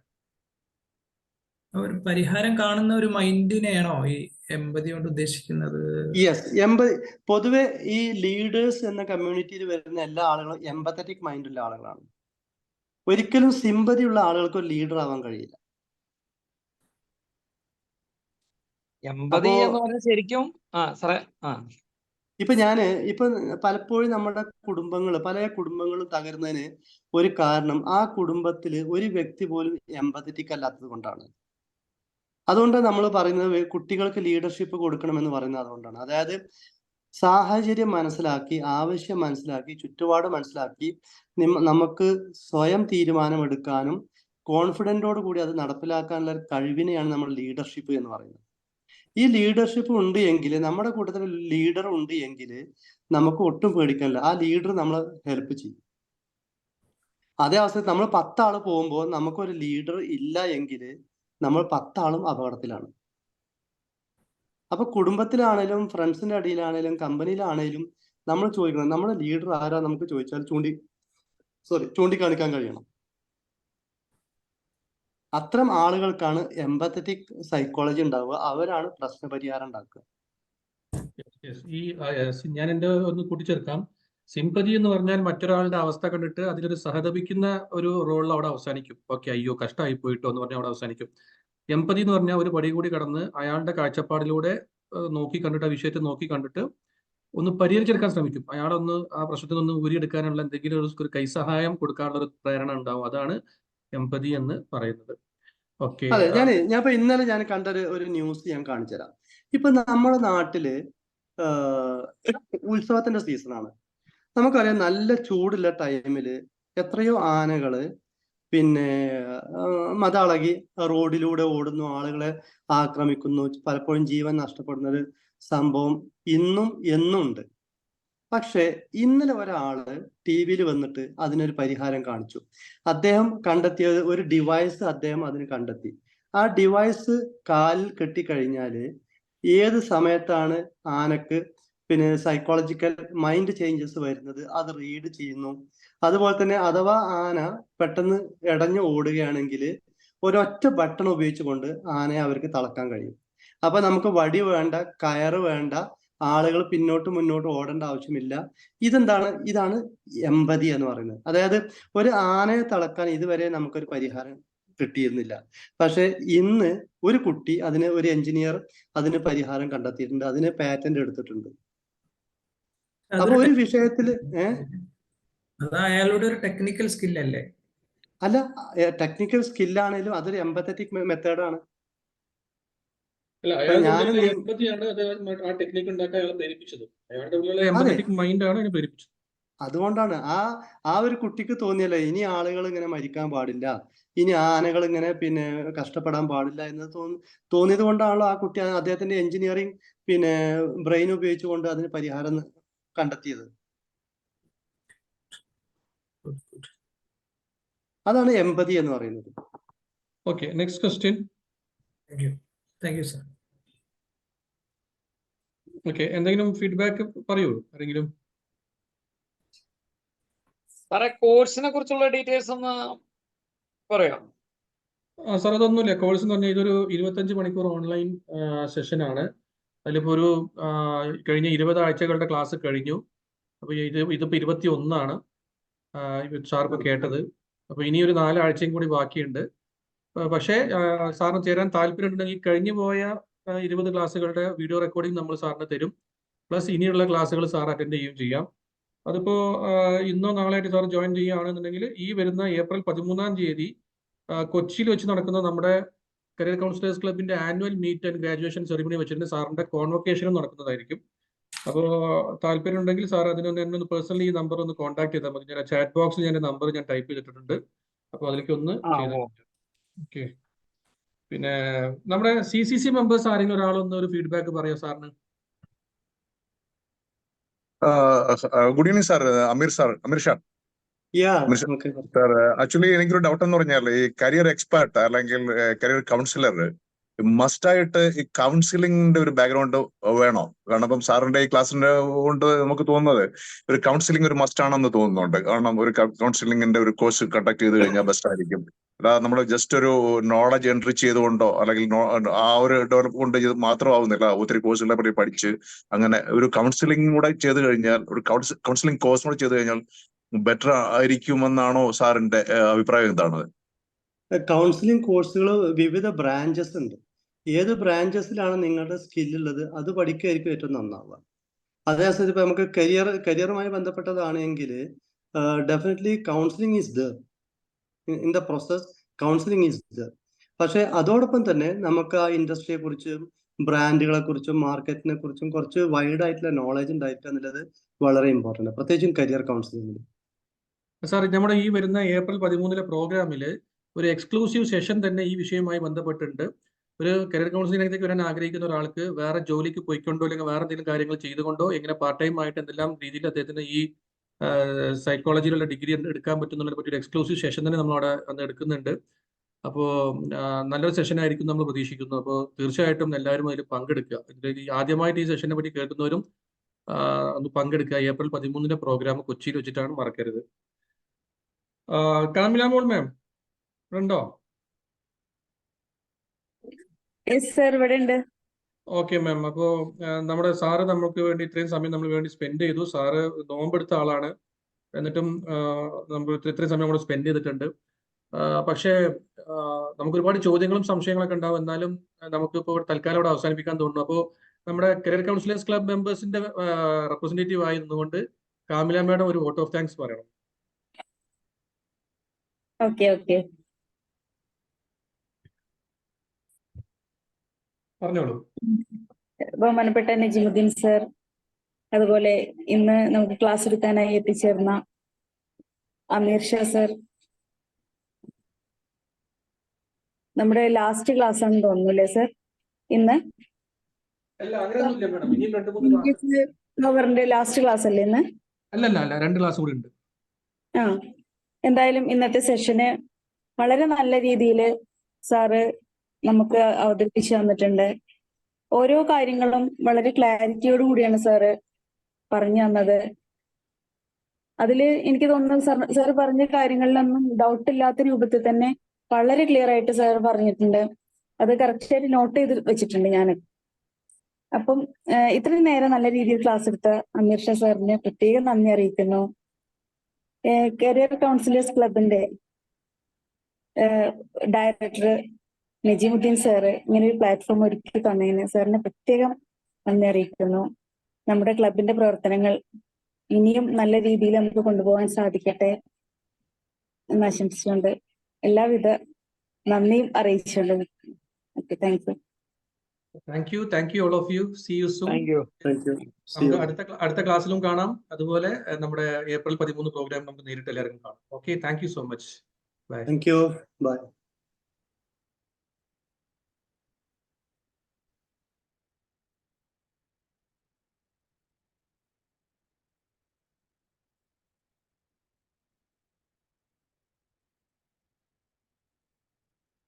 ഒരു പരിഹാരം കാണുന്ന ഒരു മൈൻഡിനെയാണോ ഈ എമ്പതി കൊണ്ട് ഉദ്ദേശിക്കുന്നത്? യെസ്, എമ്പതി. പൊതുവെ ഈ ലീഡേഴ്സ് എന്ന കമ്മ്യൂണിറ്റിയിൽ വരുന്ന എല്ലാ ആളുകളും എമ്പത്തറ്റിക് മൈൻഡുള്ള ആളുകളാണ്. ഒരിക്കലും സിമ്പതി ഉള്ള ആളുകൾക്ക് ഒരു ലീഡർ ആവാൻ കഴിയില്ല. എമ്പതി എന്ന് പറഞ്ഞാൽ ശരിക്കും സാറേ ഇപ്പൊ പലപ്പോഴും നമ്മുടെ പല കുടുംബങ്ങളും തകരുന്നതിന് ഒരു കാരണം ആ കുടുംബത്തില് ഒരു വ്യക്തി പോലും എമ്പത്തറ്റിക് അല്ലാത്തത് കൊണ്ടാണ്. അതുകൊണ്ട് നമ്മൾ പറയുന്നത് കുട്ടികൾക്ക് ലീഡർഷിപ്പ് കൊടുക്കണമെന്ന് പറയുന്നത് അതുകൊണ്ടാണ്. അതായത് സാഹചര്യം മനസ്സിലാക്കി, ആവശ്യം മനസ്സിലാക്കി, ചുറ്റുപാട് മനസ്സിലാക്കി നമുക്ക് സ്വയം തീരുമാനമെടുക്കാനും കോൺഫിഡന്റോട് കൂടി അത് നടപ്പിലാക്കാനുള്ള കഴിവിനെയാണ് നമ്മൾ ലീഡർഷിപ്പ് എന്ന് പറയുന്നത്. ഈ ലീഡർഷിപ്പ് ഉണ്ട് എങ്കിൽ, നമ്മുടെ കൂട്ടത്തിൽ ലീഡർ ഉണ്ട് എങ്കിൽ നമുക്ക് ഒട്ടും പേടിക്കാനില്ല. ആ ലീഡർ നമ്മളെ ഹെൽപ്പ് ചെയ്യും. അതേ അവസരത്തിൽ നമ്മൾ 10 ആള് പോകുമ്പോൾ നമുക്കൊരു ലീഡർ ഇല്ല എങ്കിൽ നമ്മൾ 10 ആളും അപകടത്തിലാണ്. അപ്പൊ കുടുംബത്തിലാണേലും ഫ്രണ്ട്സിന്റെ അടിയിലാണേലും കമ്പനിയിലാണേലും നമ്മൾ ചോദിക്കണം നമ്മുടെ ലീഡർ ആരാ നമുക്ക് ചോദിച്ചാൽ ചൂണ്ടിക്കാണിക്കാൻ കഴിയണം. അത്തരം ആളുകൾക്കാണ് എംപത്തറ്റിക് സൈക്കോളജി ഉണ്ടാവുക. അവരാണ് പ്രശ്നപരിഹാരം ഉണ്ടാക്കുക. ഞാൻ എൻ്റെ ഒന്ന് കൂട്ടിച്ചേർക്കാം. സിമ്പതി എന്ന് പറഞ്ഞാൽ മറ്റൊരാളുടെ അവസ്ഥ കണ്ടിട്ട് അതിലൊരു സഹതപിക്കുന്ന ഒരു റോളിൽ അവിടെ അവസാനിക്കും. ഓക്കെ, അയ്യോ കഷ്ടമായി പോയിട്ടോ എന്ന് പറഞ്ഞാൽ അവിടെ അവസാനിക്കും. എമ്പതി എന്ന് പറഞ്ഞാൽ ഒരു പടി കൂടി കടന്ന് അയാളുടെ കാഴ്ചപ്പാടിലൂടെ നോക്കി കണ്ടിട്ട്, ആ വിഷയത്തെ നോക്കി കണ്ടിട്ട് ഒന്ന് പരിഹരിച്ചെടുക്കാൻ ശ്രമിക്കും. അയാളൊന്ന് ആ പ്രശ്നത്തിൽ നിന്ന് ഊരിയെടുക്കാനുള്ള എന്തെങ്കിലും ഒരു കൈസഹായം കൊടുക്കാനുള്ള ഒരു പ്രേരണ ഉണ്ടാവും. അതാണ് എമ്പതി എന്ന് പറയുന്നത്. ഓക്കെ, അതെ, ഞാൻ ഇപ്പൊ ഇന്നലെ ഞാൻ കണ്ട ഒരു ന്യൂസ് ഞാൻ കാണിച്ചു തരാം. ഇപ്പൊ നമ്മുടെ നാട്ടില് ഉത്സവത്തിന്റെ സീസണാണ്. നമുക്കറിയാം നല്ല ചൂടുള്ള ടൈമില് എത്രയോ ആനകള് പിന്നെ മതളകി റോഡിലൂടെ ഓടുന്നു, ആളുകളെ ആക്രമിക്കുന്നു, പലപ്പോഴും ജീവൻ നഷ്ടപ്പെടുന്ന ഒരു സംഭവം ഇന്നും എന്നും ഉണ്ട്. പക്ഷെ ഇന്നലെ ഒരാള് ടി വിയിൽ വന്നിട്ട് അതിനൊരു പരിഹാരം കാണിച്ചു. അദ്ദേഹം കണ്ടെത്തിയത് ഒരു ഡിവൈസ് അദ്ദേഹം അതിന് കണ്ടെത്തി. ആ ഡിവൈസ് കാലിൽ കെട്ടിക്കഴിഞ്ഞാല് ഏത് സമയത്താണ് ആനക്ക് പിന്നെ സൈക്കോളജിക്കൽ മൈൻഡ് ചേഞ്ചസ് വരുന്നത് അത് റീഡ് ചെയ്യുന്നു. അതുപോലെ തന്നെ അഥവാ ആന പെട്ടെന്ന് ഇടഞ്ഞു ഓടുകയാണെങ്കിൽ ഒരൊറ്റ ബട്ടൺ ഉപയോഗിച്ചുകൊണ്ട് ആനയെ അവർക്ക് തളക്കാൻ കഴിയും. അപ്പൊ നമുക്ക് വടി വേണ്ട, കയറ് വേണ്ട, ആളുകൾ മുന്നോട്ട് ഓടേണ്ട ആവശ്യമില്ല. ഇതാണ് എമ്പതി എന്ന് പറയുന്നത്. അതായത് ഒരു ആനയെ തളക്കാൻ ഇതുവരെ നമുക്കൊരു പരിഹാരം കിട്ടിയിരുന്നില്ല. പക്ഷെ ഇന്ന് ഒരു കുട്ടി ഒരു എഞ്ചിനീയർ അതിന് പരിഹാരം കണ്ടെത്തിയിട്ടുണ്ട്, അതിന് പാറ്റന്റ് എടുത്തിട്ടുണ്ട്. അപ്പൊ ഒരു വിഷയത്തില് അത് അയാളുടെ ഒരു ടെക്നിക്കൽ സ്കില്ലല്ലേ? അല്ല, ടെക്നിക്കൽ സ്കില്ലാണേലും അതൊരു എംപത്തറ്റിക് മെത്തേഡാണ്. അതുകൊണ്ടാണ് ആ ഒരു കുട്ടിക്ക് തോന്നിയല്ലേ ഇനി ആളുകൾ ഇങ്ങനെ മരിക്കാൻ പാടില്ല, ഇനി ആനകൾ ഇങ്ങനെ പിന്നെ കഷ്ടപ്പെടാൻ പാടില്ല എന്ന് തോന്നിയത് കൊണ്ടാണല്ലോ ആ കുട്ടി അദ്ദേഹത്തിന്റെ എഞ്ചിനീയറിംഗ് പിന്നെ ബ്രെയിൻ ഉപയോഗിച്ചുകൊണ്ട് അതിന് പരിഹാരം കണ്ടെത്തിയത്. അതാണ് എമ്പതി എന്ന് പറയുന്നത്. Okay, next question. Thank you sir. Okay, എന്തെങ്കിലും ഫീഡ്ബാക്ക് പറയൂ ആരെങ്കിലും? സാറേ, കോഴ്സിനെ കുറിച്ചുള്ള ഡീറ്റെയിൽസ് ഒന്ന് പറയാം. സാർ, അതൊന്നുമില്ല. കോഴ്സ് എന്ന് പറഞ്ഞാൽ ഇതൊരു 25 മണിക്കൂർ ഓൺലൈൻ സെഷനാണ്. അതിലിപ്പോൾ കഴിഞ്ഞ 20 ആഴ്ചകളുടെ ക്ലാസ് കഴിഞ്ഞു. അപ്പോൾ ഇതിപ്പോൾ 21 സാർ ഇപ്പോൾ കേട്ടത്. അപ്പോൾ ഇനി ഒരു 4 ആഴ്ചയും കൂടി ബാക്കിയുണ്ട്. പക്ഷേ സാറിന് ചേരാൻ താല്പര്യമുണ്ടെങ്കിൽ കഴിഞ്ഞു പോയ 20 ക്ലാസ്സുകളുടെ വീഡിയോ റെക്കോർഡിംഗ് നമ്മൾ സാറിന് തരും. പ്ലസ് ഇനിയുള്ള ക്ലാസ്സുകൾ സാർ അറ്റൻഡ് ചെയ്യുകയും ചെയ്യാം. അതിപ്പോൾ ഇന്നോ നാളെയായിട്ട് സാർ ജോയിൻ ചെയ്യുകയാണെന്നുണ്ടെങ്കിൽ ഈ വരുന്ന ഏപ്രിൽ 13-ാം തീയതി കൊച്ചിയിൽ വെച്ച് നടക്കുന്ന നമ്മുടെ കരിയർ കൗൺസിലേഴ്സ് ക്ലബിന്റെ annual meet and graduation ceremony വെച്ചിട്ട് സാറിന്റെ കോൺവൊക്കേഷനും നടക്കുന്നതായിരിക്കും. അപ്പോൾ താല്പര്യം ഉണ്ടെങ്കിൽ സാർ എന്നെ ഒന്ന് പേഴ്സണലി ഈ നമ്പർ ഒന്ന് കോൺടാക്ട് ചെയ്താൽ മതി. ഞാൻ ചാറ്റ് ബോക്സിൽ ഞാൻ നമ്പർ ടൈപ്പ് ചെയ്തിട്ടുണ്ട്. അപ്പോൾ അതിലേക്ക് ഒന്ന് ചെയ്താൽ. ഓക്കെ, പിന്നെ നമ്മുടെ CCC മെമ്പേഴ്സ് ആരെങ്കിലും ഒരാളൊന്ന് ഒരു ഫീഡ്ബാക്ക് പറയാം സാറിന്. Good evening sir. Ameer Shah. Sir, actually എനിക്കൊരു ഡൗട്ട് എന്ന് പറഞ്ഞാൽ ഈ കരിയർ എക്സ്പേർട്ട് അല്ലെങ്കിൽ കരിയർ കൗൺസിലർ മസ്റ്റായിട്ട് ഈ കൗൺസിലിംഗിന്റെ ഒരു ബാക്ക്ഗ്രൗണ്ട് വേണോ? കാരണം ഇപ്പം സാറിന്റെ ഈ ക്ലാസ്സിന്റെ കൊണ്ട് നമുക്ക് തോന്നുന്നത് ഒരു കൗൺസിലിംഗ് ഒരു മസ്റ്റ് ആണെന്ന് തോന്നുന്നുണ്ട്. കാരണം ഒരു കൗൺസിലിംഗിന്റെ ഒരു കോഴ്സ് കണ്ടക്ട് ചെയ്ത് കഴിഞ്ഞാൽ ബെസ്റ്റ് ആയിരിക്കും. അല്ലാതെ നമ്മൾ ജസ്റ്റ് ഒരു നോളജ് എൻട്രി ചെയ്തുകൊണ്ടോ അല്ലെങ്കിൽ ആ ഒരു ഡെവലപ്പ് കൊണ്ട് മാത്രമാവുന്നില്ല. ഒത്തിരി കോഴ്സുകളെ പറ്റി പഠിച്ച് അങ്ങനെ ഒരു കൗൺസിലിംഗ് കൂടെ ചെയ്ത് കഴിഞ്ഞാൽ, ഒരു കൗൺസിലിംഗ് കോഴ്സ് കൂടെ ചെയ്ത് കഴിഞ്ഞാൽ ബെറ്റർ ആയിരിക്കുമെന്നാണോ സാറിന്റെ അഭിപ്രായം? എന്താണ്? കൗൺസിലിംഗ് കോഴ്സുകൾ വിവിധ ബ്രാഞ്ചസ് ഉണ്ട്. ഏത് ബ്രാഞ്ചസിലാണ് നിങ്ങളുടെ സ്കില്ലുള്ളത് അത് പഠിക്കുകയായിരിക്കും ഏറ്റവും നന്നാവുക. അതേസമയത്ത് ഇപ്പൊ നമുക്ക് കരിയറുമായി ബന്ധപ്പെട്ടതാണെങ്കിൽ definitely counselling is there in the process. Counselling is there. പക്ഷെ അതോടൊപ്പം തന്നെ നമുക്ക് ആ ഇൻഡസ്ട്രിയെ കുറിച്ചും ബ്രാൻഡുകളെ കുറിച്ചും മാർക്കറ്റിനെ കുറിച്ചും കുറച്ച് വൈഡ് ആയിട്ടുള്ള നോളജ് ഉണ്ടായിരിക്കുക എന്നുള്ളത് വളരെ ഇമ്പോർട്ടൻ്റ്, പ്രത്യേകിച്ചും കരിയർ കൗൺസിലിംഗിൽ. സാർ, നമ്മുടെ ഈ വരുന്ന ഏപ്രിൽ 13-ലെ പ്രോഗ്രാമിൽ ഒരു എക്സ്ക്ലൂസീവ് സെഷൻ തന്നെ ഈ വിഷയവുമായി ബന്ധപ്പെട്ടുണ്ട്. ഒരു കരിയർ കൗൺസിലിംഗിലേക്ക് വരാൻ ആഗ്രഹിക്കുന്ന ഒരാൾക്ക് വേറെ ജോലിക്ക് പോയിക്കൊണ്ടോ അല്ലെങ്കിൽ വേറെ എന്തെങ്കിലും കാര്യങ്ങൾ ചെയ്തുകൊണ്ടോ എങ്ങനെ പാർട്ട് ടൈം ആയിട്ട് എന്തെല്ലാം രീതിയിൽ അദ്ദേഹത്തിന് ഈ സൈക്കോളജിയിലുള്ള ഡിഗ്രി എടുക്കാൻ പറ്റുന്നതിനെ പറ്റി ഒരു എക്സ്ക്ലൂസീവ് സെഷൻ തന്നെ നമ്മളവിടെ അന്ന് എടുക്കുന്നുണ്ട്. അപ്പോൾ നല്ലൊരു സെഷൻ ആയിരിക്കും നമ്മൾ പ്രതീക്ഷിക്കുന്നു. അപ്പോൾ തീർച്ചയായിട്ടും എല്ലാവരും അതിൽ പങ്കെടുക്കുക. ഇതിൽ ആദ്യമായിട്ട് ഈ സെഷനെ പറ്റി കേൾക്കുന്നവരും ഒന്ന് പങ്കെടുക്കുക. ഏപ്രിൽ 13 പ്രോഗ്രാം കൊച്ചിയിൽ വെച്ചിട്ടാണ്, മറക്കരുത്. കാമില മോൾ മാം ഉണ്ടോ? ഇവിടെ ഉണ്ട്. Okay ma'am. അപ്പോൾ നമ്മുടെ സാറ് നമുക്ക് വേണ്ടി ഇത്രയും സമയം നമ്മൾ വേണ്ടി സ്പെൻഡ് ചെയ്തു. സാറ് നോമ്പെടുത്ത ആളാണ്, എന്നിട്ടും നമ്മൾ ഇത്രയും സമയം നമ്മൾ സ്പെൻഡ് ചെയ്തിട്ടുണ്ട്. പക്ഷേ നമുക്ക് ഒരുപാട് ചോദ്യങ്ങളും സംശയങ്ങളൊക്കെ ഉണ്ടാവും. എന്നാലും നമുക്കിപ്പോൾ തൽക്കാലം അവിടെ അവസാനിപ്പിക്കാൻ തോന്നുന്നു. അപ്പോൾ നമ്മുടെ കരിയർ കൗൺസിലേഴ്സ് ക്ലബ് മെമ്പേഴ്സിന്റെ റെപ്രസെന്റേറ്റീവ് ആയി നിന്നുകൊണ്ട് കാമില മാഡം ഒരു വോട്ട് ഓഫ് താങ്ക്സ് പറയണം. ഓക്കെ. പറഞ്ഞോളൂ. ബഹുമാനപ്പെട്ട നജീമുദ്ദീൻ സർ, അതുപോലെ ഇന്ന് നമുക്ക് ക്ലാസ് എടുക്കാനായി എത്തിച്ചേർന്ന അമീർ ഷാ സർ, നമ്മുടെ ലാസ്റ്റ് ക്ലാസ് ആണെന്ന് തോന്നുന്നു അല്ലേ സർ ഇന്ന്? അല്ല, അങ്ങനെയൊന്നുമില്ല മാഡം. ഇനിയും 2-3 ക്ലാസ്. അവറിന്റെ ലാസ്റ്റ് ക്ലാസ് അല്ലേ ഇന്ന്? അല്ല 2 ക്ലാസ് കൂടി ഉണ്ട്. എന്തായാലും ഇന്നത്തെ സെഷന് വളരെ നല്ല രീതിയിൽ സാറ് നമുക്ക് അവതരിപ്പിച്ചു തന്നിട്ടുണ്ട്. ഓരോ കാര്യങ്ങളും വളരെ ക്ലാരിറ്റിയോട് കൂടിയാണ് സാറ് പറഞ്ഞു തന്നത്. അതില് എനിക്ക് തോന്നുന്നു സാറ് പറഞ്ഞ കാര്യങ്ങളിലൊന്നും ഡൗട്ട് ഇല്ലാത്ത രൂപത്തിൽ തന്നെ വളരെ ക്ലിയർ ആയിട്ട് സാർ പറഞ്ഞിട്ടുണ്ട്. അത് കറക്റ്റായിട്ട് നോട്ട് ചെയ്ത് വെച്ചിട്ടുണ്ട് ഞാൻ. അപ്പം ഇത്രയും നേരം നല്ല രീതിയിൽ ക്ലാസ് എടുത്ത അമീർ ഷാ സാറിന് പ്രത്യേകം നന്ദി അറിയിക്കുന്നു. കരിയർ കൗൺസിലേഴ്സ് ക്ലബിന്റെ ഡയറക്ടർ നജീമുദ്ദീൻ സാറ് ഇങ്ങനെ ഒരു പ്ലാറ്റ്ഫോം ഒരുക്കി തന്നതിന് സാറിന് പ്രത്യേകം നന്ദി അറിയിക്കുന്നു. നമ്മുടെ ക്ലബിന്റെ പ്രവർത്തനങ്ങൾ ഇനിയും നല്ല രീതിയിൽ നമുക്ക് കൊണ്ടുപോകാൻ സാധിക്കട്ടെ എന്ന് ആശംസിച്ചുകൊണ്ട് എല്ലാവിധ നന്ദിയും അറിയിച്ചുകൊണ്ട് okay, thank U. Thank you all of you. See you soon. Thank you. നമുക്ക് അടുത്ത ക്ലാസ്സിലും കാണാം. അതുപോലെ നമ്മുടെ ഏപ്രിൽ 13 പ്രോഗ്രാം നമുക്ക് നേരിട്ട് എല്ലാവർക്കും കാണാം. Okay, thank you so much. Bye. Thank you. By.